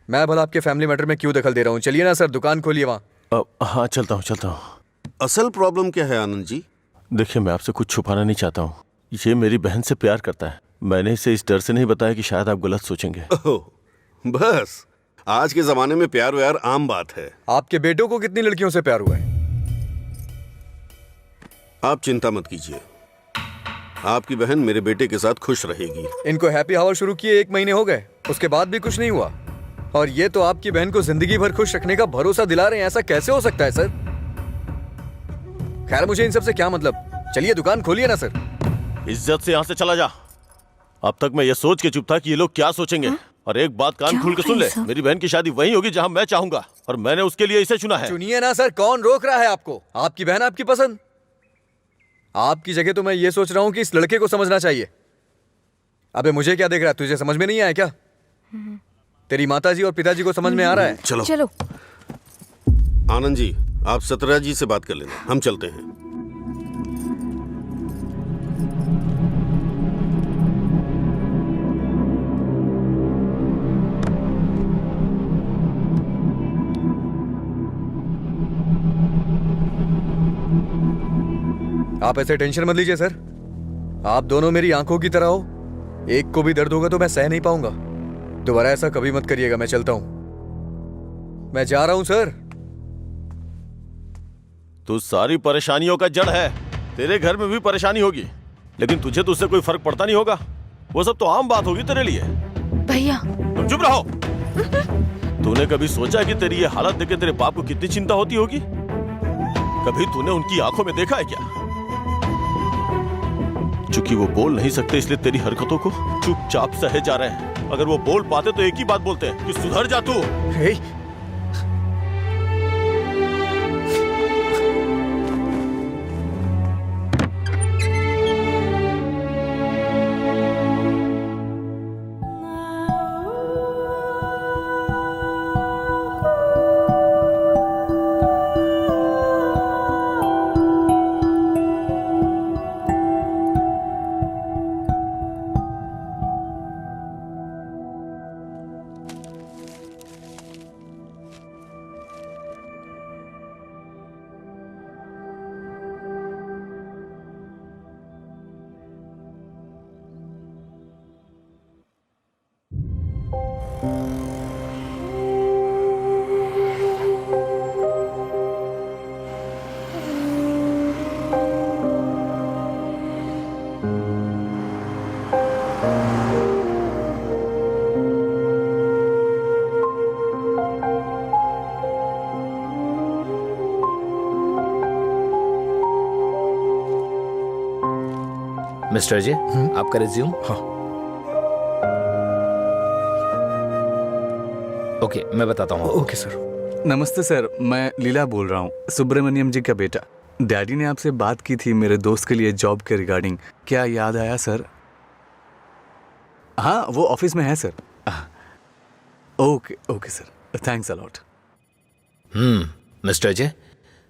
B: मैं भला आपके फैमिली मैटर में क्यों दखल दे रहा हूँ? चलिए ना सर, दुकान खोलिए वहां।
H: हाँ चलता हूँ।
I: असल प्रॉब्लम क्या है आनंद जी?
H: देखिए मैं आपसे कुछ छुपाना नहीं चाहता हूँ। ये मेरी बहन से प्यार करता है। मैंने इसे इस डर से नहीं बताया कि शायद आप गलत सोचेंगे।
I: बस, आज के जमाने में प्यार व्यार आम बात है।
B: आपके बेटों को कितनी लड़कियों से प्यार हुआ है?
I: आप चिंता मत कीजिए, आपकी बहन मेरे बेटे के साथ खुश रहेगी।
B: इनको हैप्पी आवर शुरू किए 1 महीने हो गए, उसके बाद भी कुछ नहीं हुआ, और ये तो आपकी बहन को जिंदगी भर खुश रखने का भरोसा दिला रहे हैं। ऐसा कैसे हो सकता है सर? खैर मुझे इन सब से क्या मतलब, चलिए दुकान खोलिए ना सर।
H: इज्जत से यहाँ से चला जा। अब तक मैं ये सोच के चुप था कि ये लोग क्या सोचेंगे। और एक बात कान खोल के सुन ले, मेरी बहन की शादी वहीं होगी जहाँ मैं चाहूंगा, और मैंने उसके लिए इसे चुना है।
B: चुनिए ना सर, कौन रोक रहा है आपको? आपकी बहन आपकी पसंद। आपकी जगह तो मैं ये सोच रहा हूँ कि इस लड़के को समझना चाहिए। अबे मुझे क्या देख रहा है? तुझे समझ में नहीं आया क्या? तेरी माताजी और पिताजी को समझ में आ रहा है?
I: चलो
J: चलो।
I: आनंद जी, आप सत्यराज जी से बात कर लेना, हम चलते हैं।
B: आप ऐसे टेंशन मत लीजिए सर, आप दोनों मेरी आंखों की तरह हो। एक को भी दर्द होगा तो मैं सह नहीं पाऊंगा। दोबारा ऐसा कभी मत करिएगा। मैं चलता हूं, मैं जा रहा हूं सर।
H: तू सारी परेशानियों का जड़ है। तेरे घर में भी परेशानी होगी, लेकिन तुझे तो उससे कोई फर्क पड़ता नहीं होगा। वो सब तो आम बात होगी तेरे लिए।
C: भैया
H: तुम चुप रहो। तूने कभी सोचा कि तेरी ये हालत देख के तेरे बाप को कितनी चिंता होती होगी? कभी तूने उनकी आंखों में देखा है क्या? चूंकि वो बोल नहीं सकते इसलिए तेरी हरकतों को चुपचाप सहे जा रहे हैं। अगर वो बोल पाते तो एक ही बात बोलते हैं कि सुधर जा तू।
E: मिस्टर अजय, आपका रिज्यूम।
B: हाँ।
E: ओके, मैं बताता हूँ।
B: Okay sir.
D: नमस्ते सर, मैं लीला बोल रहा हूँ, सुब्रमण्यम जी का बेटा। डैडी ने आपसे बात की थी मेरे दोस्त के लिए जॉब के रिगार्डिंग। क्या याद आया सर? हाँ, वो ऑफिस में है sir. Okay okay sir, thanks a lot.
E: Mister Ajay,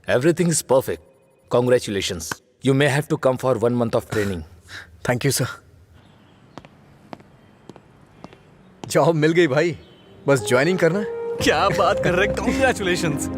E: everything is perfect. Congratulations. You may have to come for 1 month of training.
B: Thank you sir. Job मिल गई भाई, बस ज्वाइनिंग करना है।
D: क्या बात कर रहे हैं, कॉन्ग्रेचुलेशंस।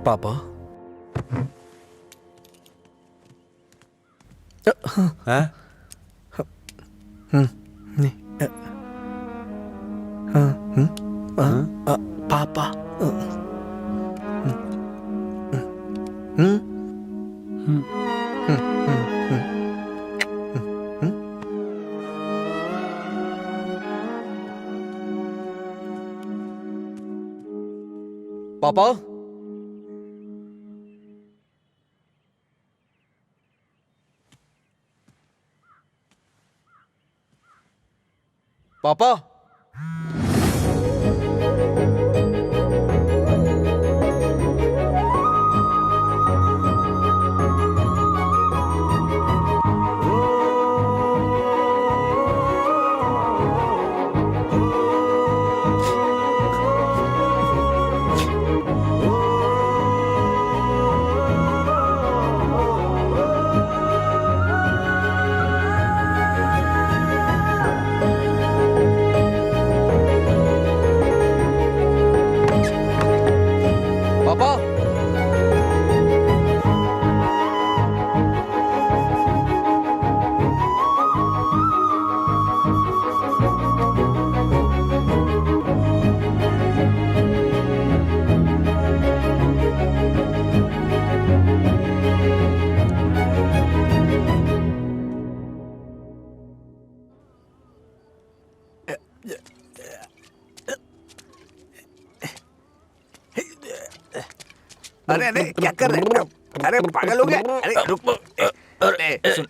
B: पापा पापा पापा पापा पापा। पापा।
D: अरे अरे क्या कर रहे हो? अरे पागल हो गया? अरे रुक। अरे सुन,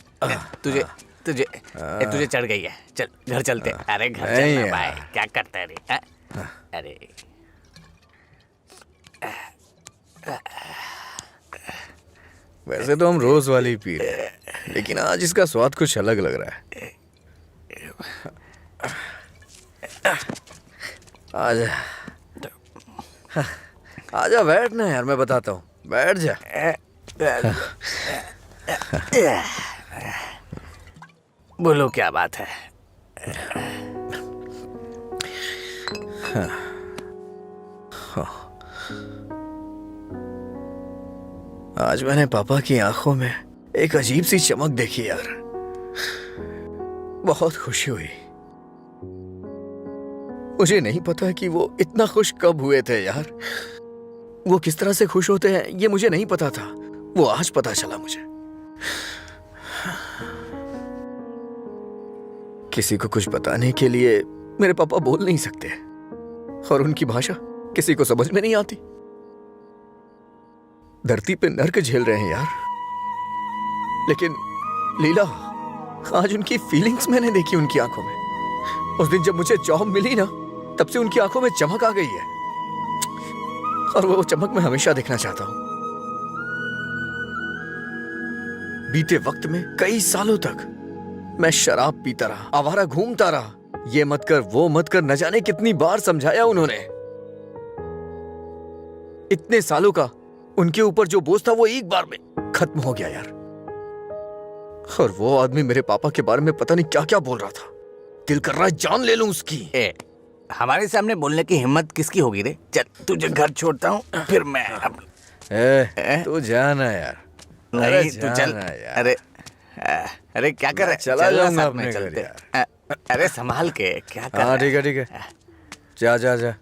D: तुझे तुझे तुझे चढ़ गई है। चल घर चलते। अरे घर चलना भाई, क्या करता है रे? अरे
B: वैसे तो हम रोज वाली ही पी रहे हैं, लेकिन आज इसका स्वाद कुछ अलग लग रहा है। आजा आजा, बैठ ना यार, मैं बताता हूँ, बैठ जा।
D: बोलो क्या बात है?
B: आज मैंने पापा की आंखों में एक अजीब सी चमक देखी यार, बहुत खुशी हुई। मुझे नहीं पता कि वो इतना खुश कब हुए थे यार। वो किस तरह से खुश होते हैं ये मुझे नहीं पता था, वो आज पता चला मुझे। किसी को कुछ बताने के लिए मेरे पापा बोल नहीं सकते, और उनकी भाषा किसी को समझ में नहीं आती। धरती पे नर्क झेल रहे हैं यार, लेकिन लीला, आज उनकी फीलिंग्स मैंने देखी उनकी आंखों में। उस दिन जब मुझे जॉब मिली ना, तब से उनकी आंखों में चमक आ गई है, और वो चमक मैं हमेशा देखना चाहता हूं। बीते वक्त में कई सालों तक मैं शराब पीता रहा, आवारा घूमता रहा, ये मत कर वो मत कर, न जाने कितनी बार समझाया उन्होंने। इतने सालों का उनके ऊपर जो बोझ था वो एक बार में खत्म हो गया यार। और वो आदमी मेरे पापा के बारे में पता नहीं क्या क्या बोल रहा था। दिल कर रहा है जान ले लूं उसकी।
D: हमारे सामने बोलने की हिम्मत किसकी होगी रे? चल तुझे घर छोड़ता हूँ, फिर मैं
B: तू जाना यार।
D: नहीं तू चल
B: यार।
D: अरे अरे क्या कर रहा है?
B: चला जाऊंगा
D: साथ में
B: अपने घर
D: चलते।
B: यार।
D: अरे संभाल के, क्या कर रहा
B: हाँ
D: है?
B: ठीक है ठीक है, जा जा जा।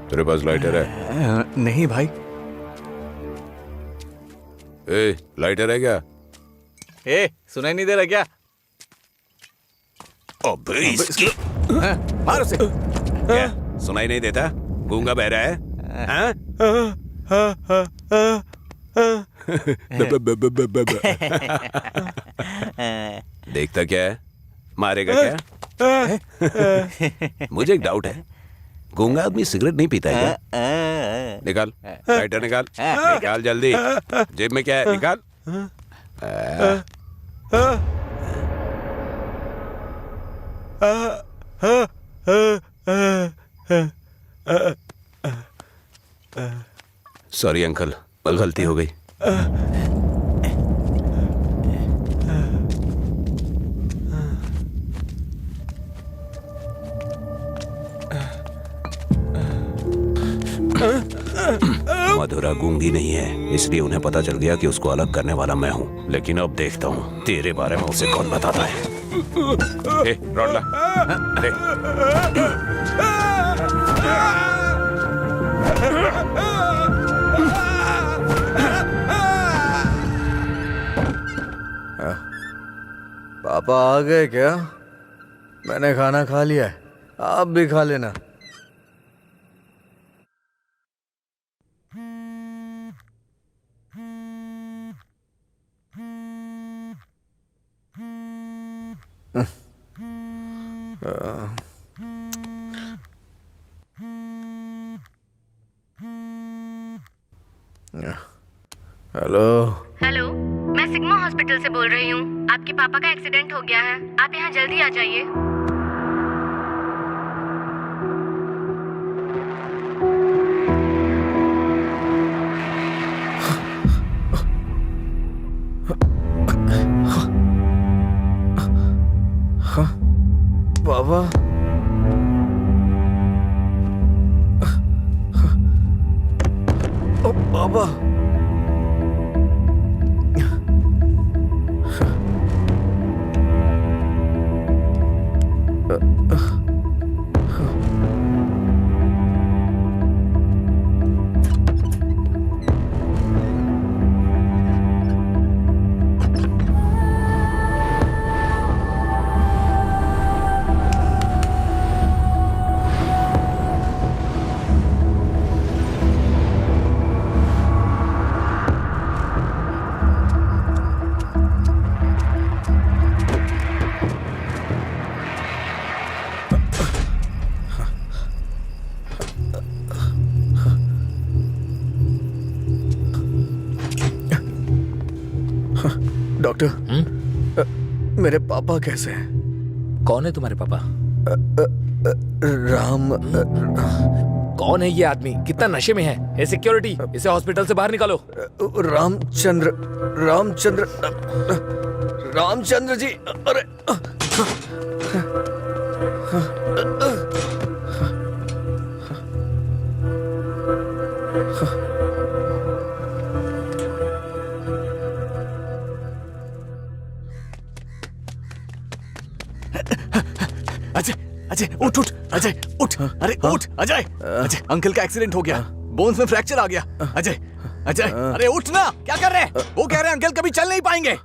A: तेरे पास लाइटर है?
D: नहीं भाई।
A: ए, लाइटर है क्या?
D: ए, सुनाई नहीं दे रहा क्या?
A: अबे इसकी
D: मार उसे।
A: क्या सुनाई नहीं देता? गूंगा बहरा है? हाँ? देखता क्या है? मारेगा क्या? मुझे एक डाउट है, गूंगा आदमी सिगरेट नहीं पीता है क्या? निकाल लाइटर, निकाल निकाल जल्दी। जेब में क्या है? निकाल। सॉरी अंकल, गलती हो गई। मधुरा गूंगी नहीं है, इसलिए उन्हें पता चल गया कि उसको अलग करने वाला मैं हूँ। लेकिन अब देखता हूँ तेरे बारे में उसे कौन बताता है। ए, रॉड ला। दे।
B: पापा आ गए क्या? मैंने खाना खा लिया है। आप भी खा लेना। हेलो।
F: हेलो, मैं सिग्मा हॉस्पिटल से बोल रही हूँ। आपके पापा का एक्सीडेंट हो गया है, आप यहाँ जल्दी आ जाइए।
B: बाबा, ओ बाबा, डॉक्टर, मेरे पापा कैसे हैं?
E: कौन है तुम्हारे पापा?
B: राम।
E: कौन है ये आदमी? कितना नशे में है? ए सिक्योरिटी, इसे हॉस्पिटल से बाहर निकालो।
B: रामचंद्र, रामचंद्र, रामचंद्र जी। अरे
D: अजय, अजय उठ उठ, अजय उठ, अरे उठ अजय। अजय, अंकल का एक्सीडेंट हो गया, बोन्स में फ्रैक्चर आ गया। अजय, अजय, अरे उठ ना, क्या कर रहे हैं? वो कह रहे हैं अंकल कभी चल नहीं पाएंगे।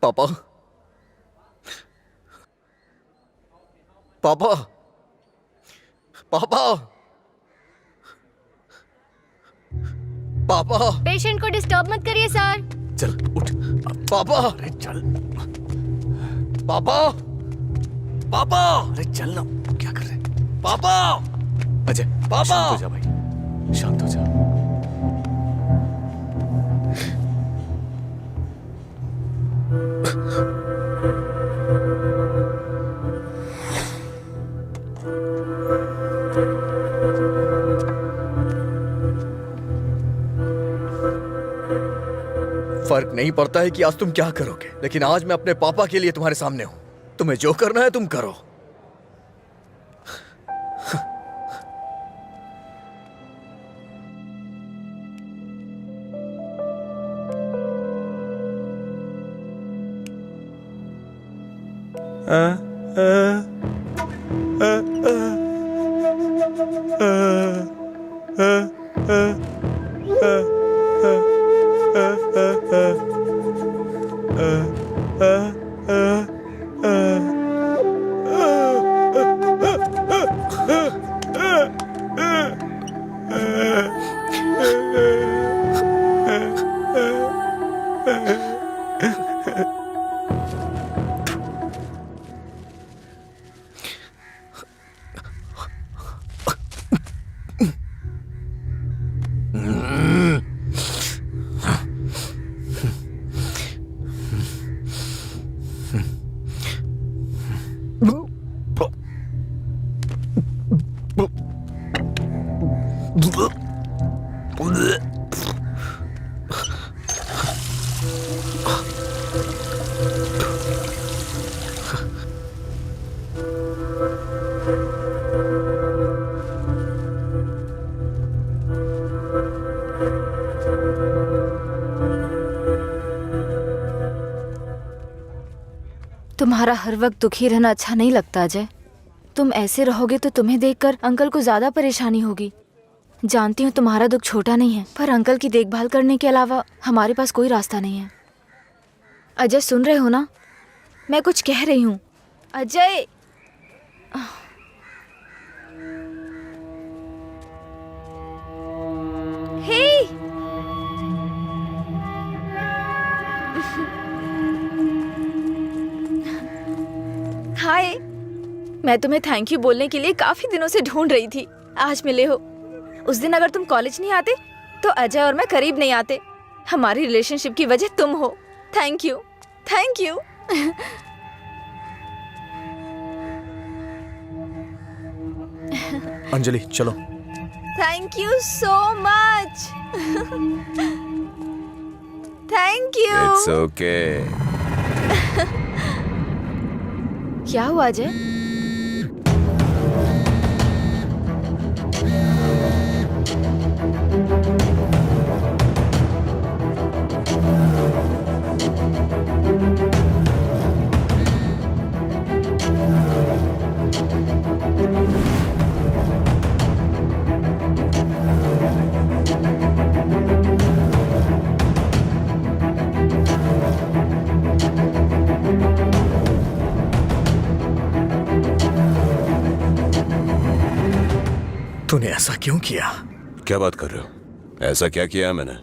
B: पापा, पापा, पापा, पापा।
F: पेशेंट को डिस्टर्ब मत करिए सर।
D: चल उठ
B: पापा,
D: अरे चल
B: पापा, पापा,
D: अरे चल ना, क्या कर रहे हैं?
B: पापा,
D: अजय
B: पापा।
D: शांत हो जा भाई, शांत हो जा।
B: फर्क नहीं पड़ता है कि आज तुम क्या करोगे, लेकिन आज मैं अपने पापा के लिए तुम्हारे सामने हूं। तुम्हें जो करना है तुम करो।
C: तुम्हारा हर वक्त दुखी रहना अच्छा नहीं लगता अजय। तुम ऐसे रहोगे तो तुम्हें देखकर अंकल को ज्यादा परेशानी होगी। जानती हूँ तुम्हारा दुख छोटा नहीं है, पर अंकल की देखभाल करने के अलावा हमारे पास कोई रास्ता नहीं है। अजय सुन रहे हो ना? मैं कुछ कह रही हूँ। अजय हे हाय, मैं तुम्हें थैंक यू बोलने के लिए काफी दिनों से ढूंढ रही थी। आज मिले हो। उस दिन अगर तुम कॉलेज नहीं आते तो अजय और मैं करीब नहीं आते। हमारी रिलेशनशिप की वजह तुम हो। Thank you, thank you.
B: Anjali चलो।
C: Thank you so much. Thank you.
A: It's okay.
C: क्या हुआ अजय?
B: तूने ऐसा क्यों किया?
A: क्या बात कर रहे हो? ऐसा क्या किया मैंने?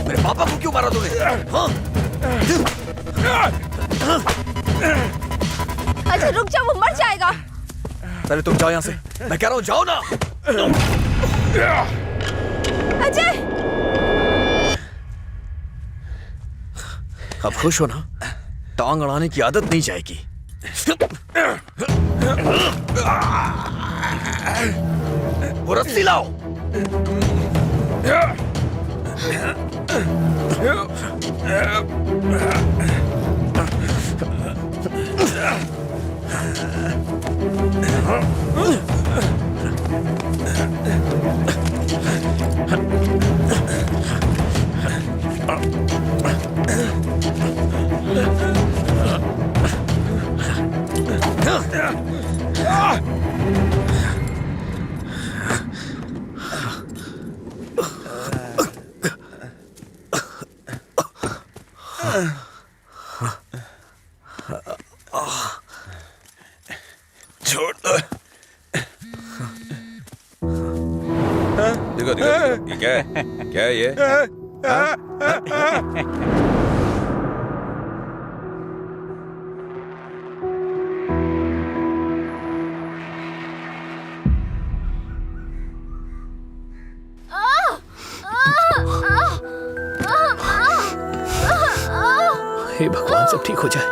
B: मेरे पापा को क्यों मारा तूने? हाँ?
C: अच्छा रुक जाओ, वो मर जाएगा।
B: पहले तुम जाओ यहाँ से। मैं कह रहा हूँ जाओ ना।
C: अजय
B: अब खुश हो ना? टांग अड़ाने की आदत नहीं जाएगी। वो रस्सी लाओ। छोड़ दो।
A: देखो देखो ये क्या है? क्या है ये?
E: हे भगवान, सब ठीक हो जाए।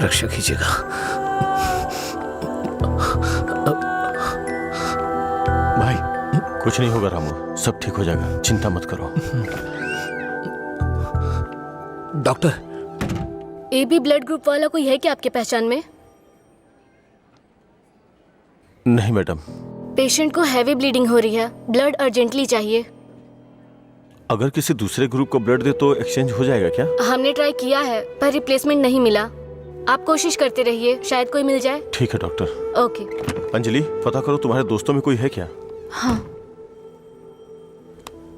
E: रक्षा कीजिएगा।
H: भाई कुछ नहीं होगा रामू, सब ठीक हो जाएगा, चिंता मत करो।
E: डॉक्टर,
F: AB ब्लड ग्रुप वाला कोई है क्या आपके पहचान में?
H: नहीं मैडम।
F: पेशेंट को हैवी ब्लीडिंग हो रही है, ब्लड अर्जेंटली चाहिए।
H: अगर किसी दूसरे ग्रुप को ब्लड दे तो एक्सचेंज हो जाएगा क्या?
F: हमने ट्राई किया है पर रिप्लेसमेंट नहीं मिला। आप कोशिश करते रहिए, शायद कोई मिल जाए।
H: ठीक है डॉक्टर।
F: ओके।
H: अंजलि, पता करो तुम्हारे दोस्तों में कोई है क्या?
C: हाँ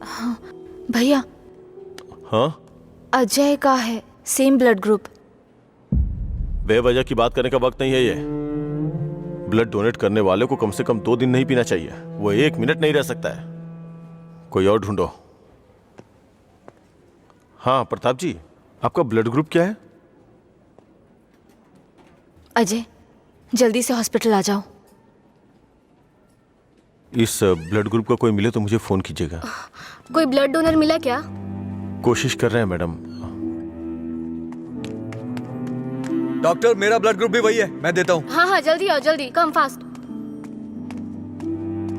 C: हाँ भैया,
H: हाँ
C: अजय का है, सेम ब्लड ग्रुप।
H: बेवजह की बात करने का वक्त नहीं है ये। ब्लड डोनेट करने वाले को कम से कम 2 दिन नहीं पीना चाहिए, वो 1 मिनट नहीं रह सकता है। कोई और ढूंढो। हाँ प्रताप जी, आपका ब्लड ग्रुप क्या है?
C: अजय, जल्दी से हॉस्पिटल आ जाओ।
H: इस ब्लड ग्रुप का कोई मिले तो मुझे फोन कीजिएगा।
F: कोई ब्लड डोनर मिला क्या?
H: कोशिश कर रहे हैं मैडम।
B: डॉक्टर, मेरा ब्लड ग्रुप भी वही है, मैं देता हूँ।
F: हाँ हाँ जल्दी आओ, जल्दी, कम फास्ट।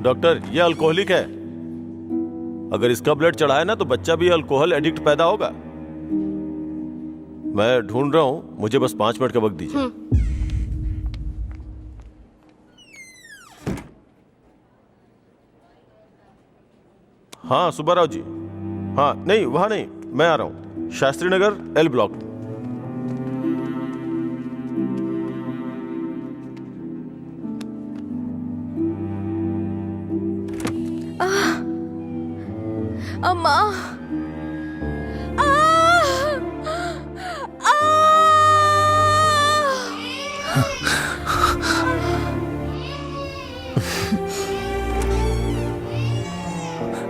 H: डॉक्टर, ये अल्कोहलिक है, अगर इसका ब्लड चढ़ा है ना तो बच्चा भी अल्कोहल एडिक्ट पैदा होगा। मैं ढूंढ रहा हूं, मुझे बस 5 मिनट का वक्त दीजिए। हाँ सुब्बाराव जी। हाँ नहीं, वहां नहीं, मैं आ रहा हूं, शास्त्री नगर L ब्लॉक।
C: अम्मा,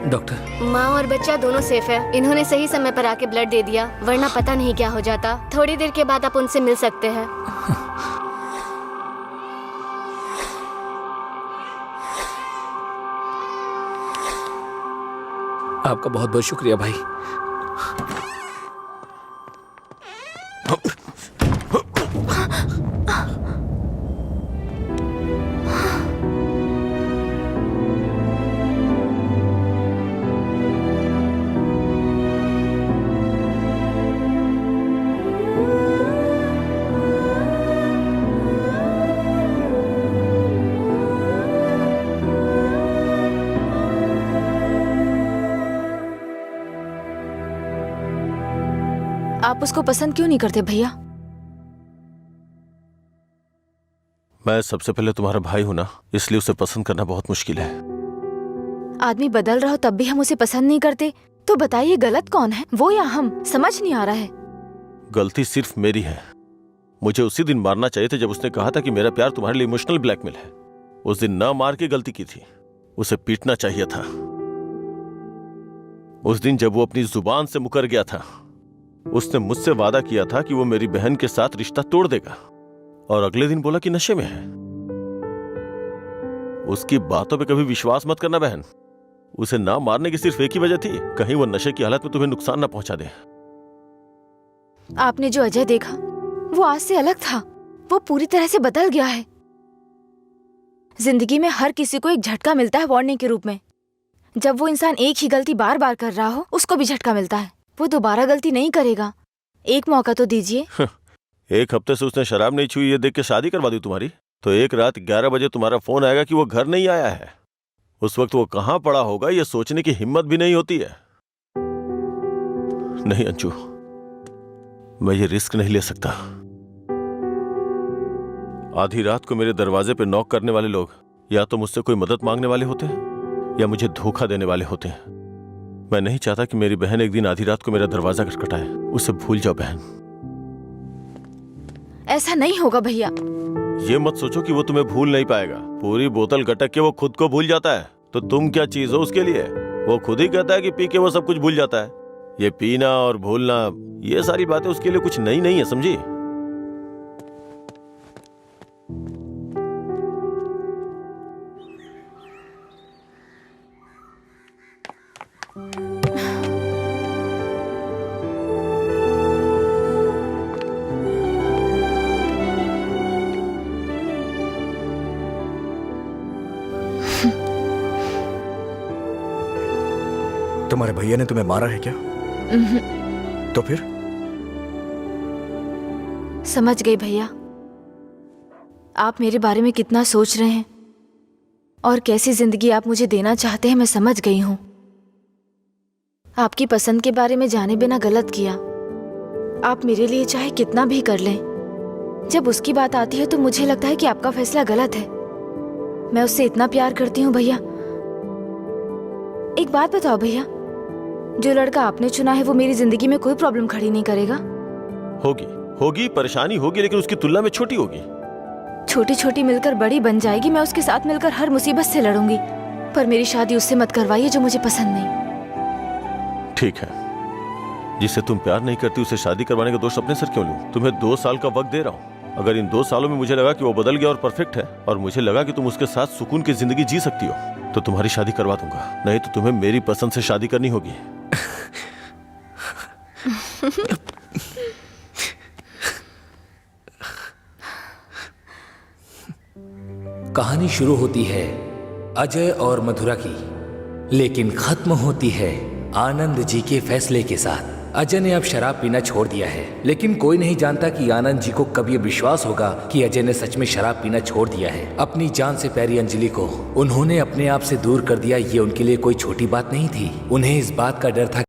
E: डॉक्टर,
F: माँ और बच्चा दोनों सेफ है। इन्होंने सही समय पर आके ब्लड दे दिया, वरना पता नहीं क्या हो जाता। थोड़ी देर के बाद आप उनसे मिल सकते हैं।
E: आपका बहुत बहुत शुक्रिया भाई।
C: आप उसको पसंद क्यों नहीं करते भैया?
H: मैं सबसे पहले तुम्हारा भाई हूं ना, इसलिए उसे पसंद करना बहुत मुश्किल है।
C: आदमी बदल रहा हो तब भी हम उसे पसंद नहीं करते, तो बताइए गलत कौन है, वो या हम? समझ नहीं आ रहा है।
H: गलती सिर्फ मेरी है। मुझे उसी दिन मारना चाहिए था जब उसने कहा था कि मेरा प्यार तुम्हारे लिए इमोशनल ब्लैकमेल है। उस दिन न मार के गलती की थी, उसे पीटना चाहिए था। उस दिन जब वो अपनी जुबान से मुकर गया था, उसने मुझसे वादा किया था कि वो मेरी बहन के साथ रिश्ता तोड़ देगा, और अगले दिन बोला कि नशे में है। उसकी बातों पे कभी विश्वास मत करना बहन, उसे ना मारने की सिर्फ एक ही वजह थी, कहीं वो नशे की हालत में तुम्हें नुकसान ना पहुंचा दे।
C: आपने जो अजय देखा वो आज से अलग था। वो पूरी तरह से बदल गया है। जिंदगी में हर किसी को एक झटका मिलता है वार्निंग के रूप में। जब वो इंसान एक ही गलती बार बार कर रहा हो, उसको भी झटका मिलता है। वो दोबारा गलती नहीं करेगा। एक मौका तो दीजिए।
H: एक हफ्ते से उसने शराब नहीं छुई ये देख के शादी करवा दी तुम्हारी, तो एक रात 11 बजे तुम्हारा फोन आएगा कि वो घर नहीं आया है। उस वक्त वो कहां पड़ा होगा ये सोचने की हिम्मत भी नहीं होती है। नहीं अंशु, मैं ये रिस्क नहीं ले सकता। आधी रात को मेरे दरवाजे पे नॉक करने वाले लोग या तो मुझसे कोई मदद मांगने वाले होते हैं या मुझे धोखा देने वाले होते हैं। मैं नहीं चाहता कि मेरी बहन एक दिन आधी रात को मेरा दरवाजा खटखटाए। उसे भूल जाओ बहन।
C: ऐसा नहीं होगा भैया।
H: ये मत सोचो कि वो तुम्हें भूल नहीं पाएगा। पूरी बोतल गटक के वो खुद को भूल जाता है, तो तुम क्या चीज हो उसके लिए? वो खुद ही कहता है कि पी के वो सब कुछ भूल जाता है। ये पीना और भूलना, ये सारी बातें उसके लिए कुछ नई नहीं है, समझी?
B: तुम्हारे भैया ने तुम्हें मारा है क्या? तो फिर?
C: समझ गई भैया, आप मेरे बारे में कितना सोच रहे हैं और कैसी जिंदगी आप मुझे देना चाहते हैं। मैं समझ गई हूं। आपकी पसंद के बारे में जाने बिना गलत किया। आप मेरे लिए चाहे कितना भी कर लें, जब उसकी बात आती है तो मुझे लगता है कि आपका फैसला गलत है। मैं उससे इतना प्यार करती हूँ भैया। एक बात बताओ भैया, जो लड़का आपने चुना है वो मेरी जिंदगी में कोई प्रॉब्लम खड़ी नहीं करेगा?
H: होगी परेशानी होगी, लेकिन उसकी तुलना में छोटी होगी।
C: छोटी छोटी मिलकर बड़ी बन जाएगी। मैं उसके साथ मिलकर हर मुसीबत से लड़ूंगी, पर मेरी शादी उससे मत करवाइए जो मुझे पसंद नहीं।
H: ठीक है, जिससे तुम प्यार नहीं करती उसे शादी करवाने का दोष अपने सर क्यों लूं? तुम्हें 2 साल का वक्त दे रहा हूं। अगर इन 2 सालों में मुझे लगा कि वो बदल गया और परफेक्ट है, और मुझे लगा कि तुम उसके साथ सुकून की जिंदगी जी सकती हो, तो तुम्हारी शादी करवा दूंगा। नहीं तो तुम्हें मेरी पसंद से शादी करनी होगी।
E: कहानी शुरू होती है अजय और मधुरा की, लेकिन खत्म होती है आनंद जी के फैसले के साथ। अजय ने अब शराब पीना छोड़ दिया है, लेकिन कोई नहीं जानता कि आनंद जी को कब ये विश्वास होगा कि अजय ने सच में शराब पीना छोड़ दिया है। अपनी जान से प्यारी अंजलि को उन्होंने अपने आप से दूर कर दिया, ये उनके लिए कोई छोटी बात नहीं थी। उन्हें इस बात का डर था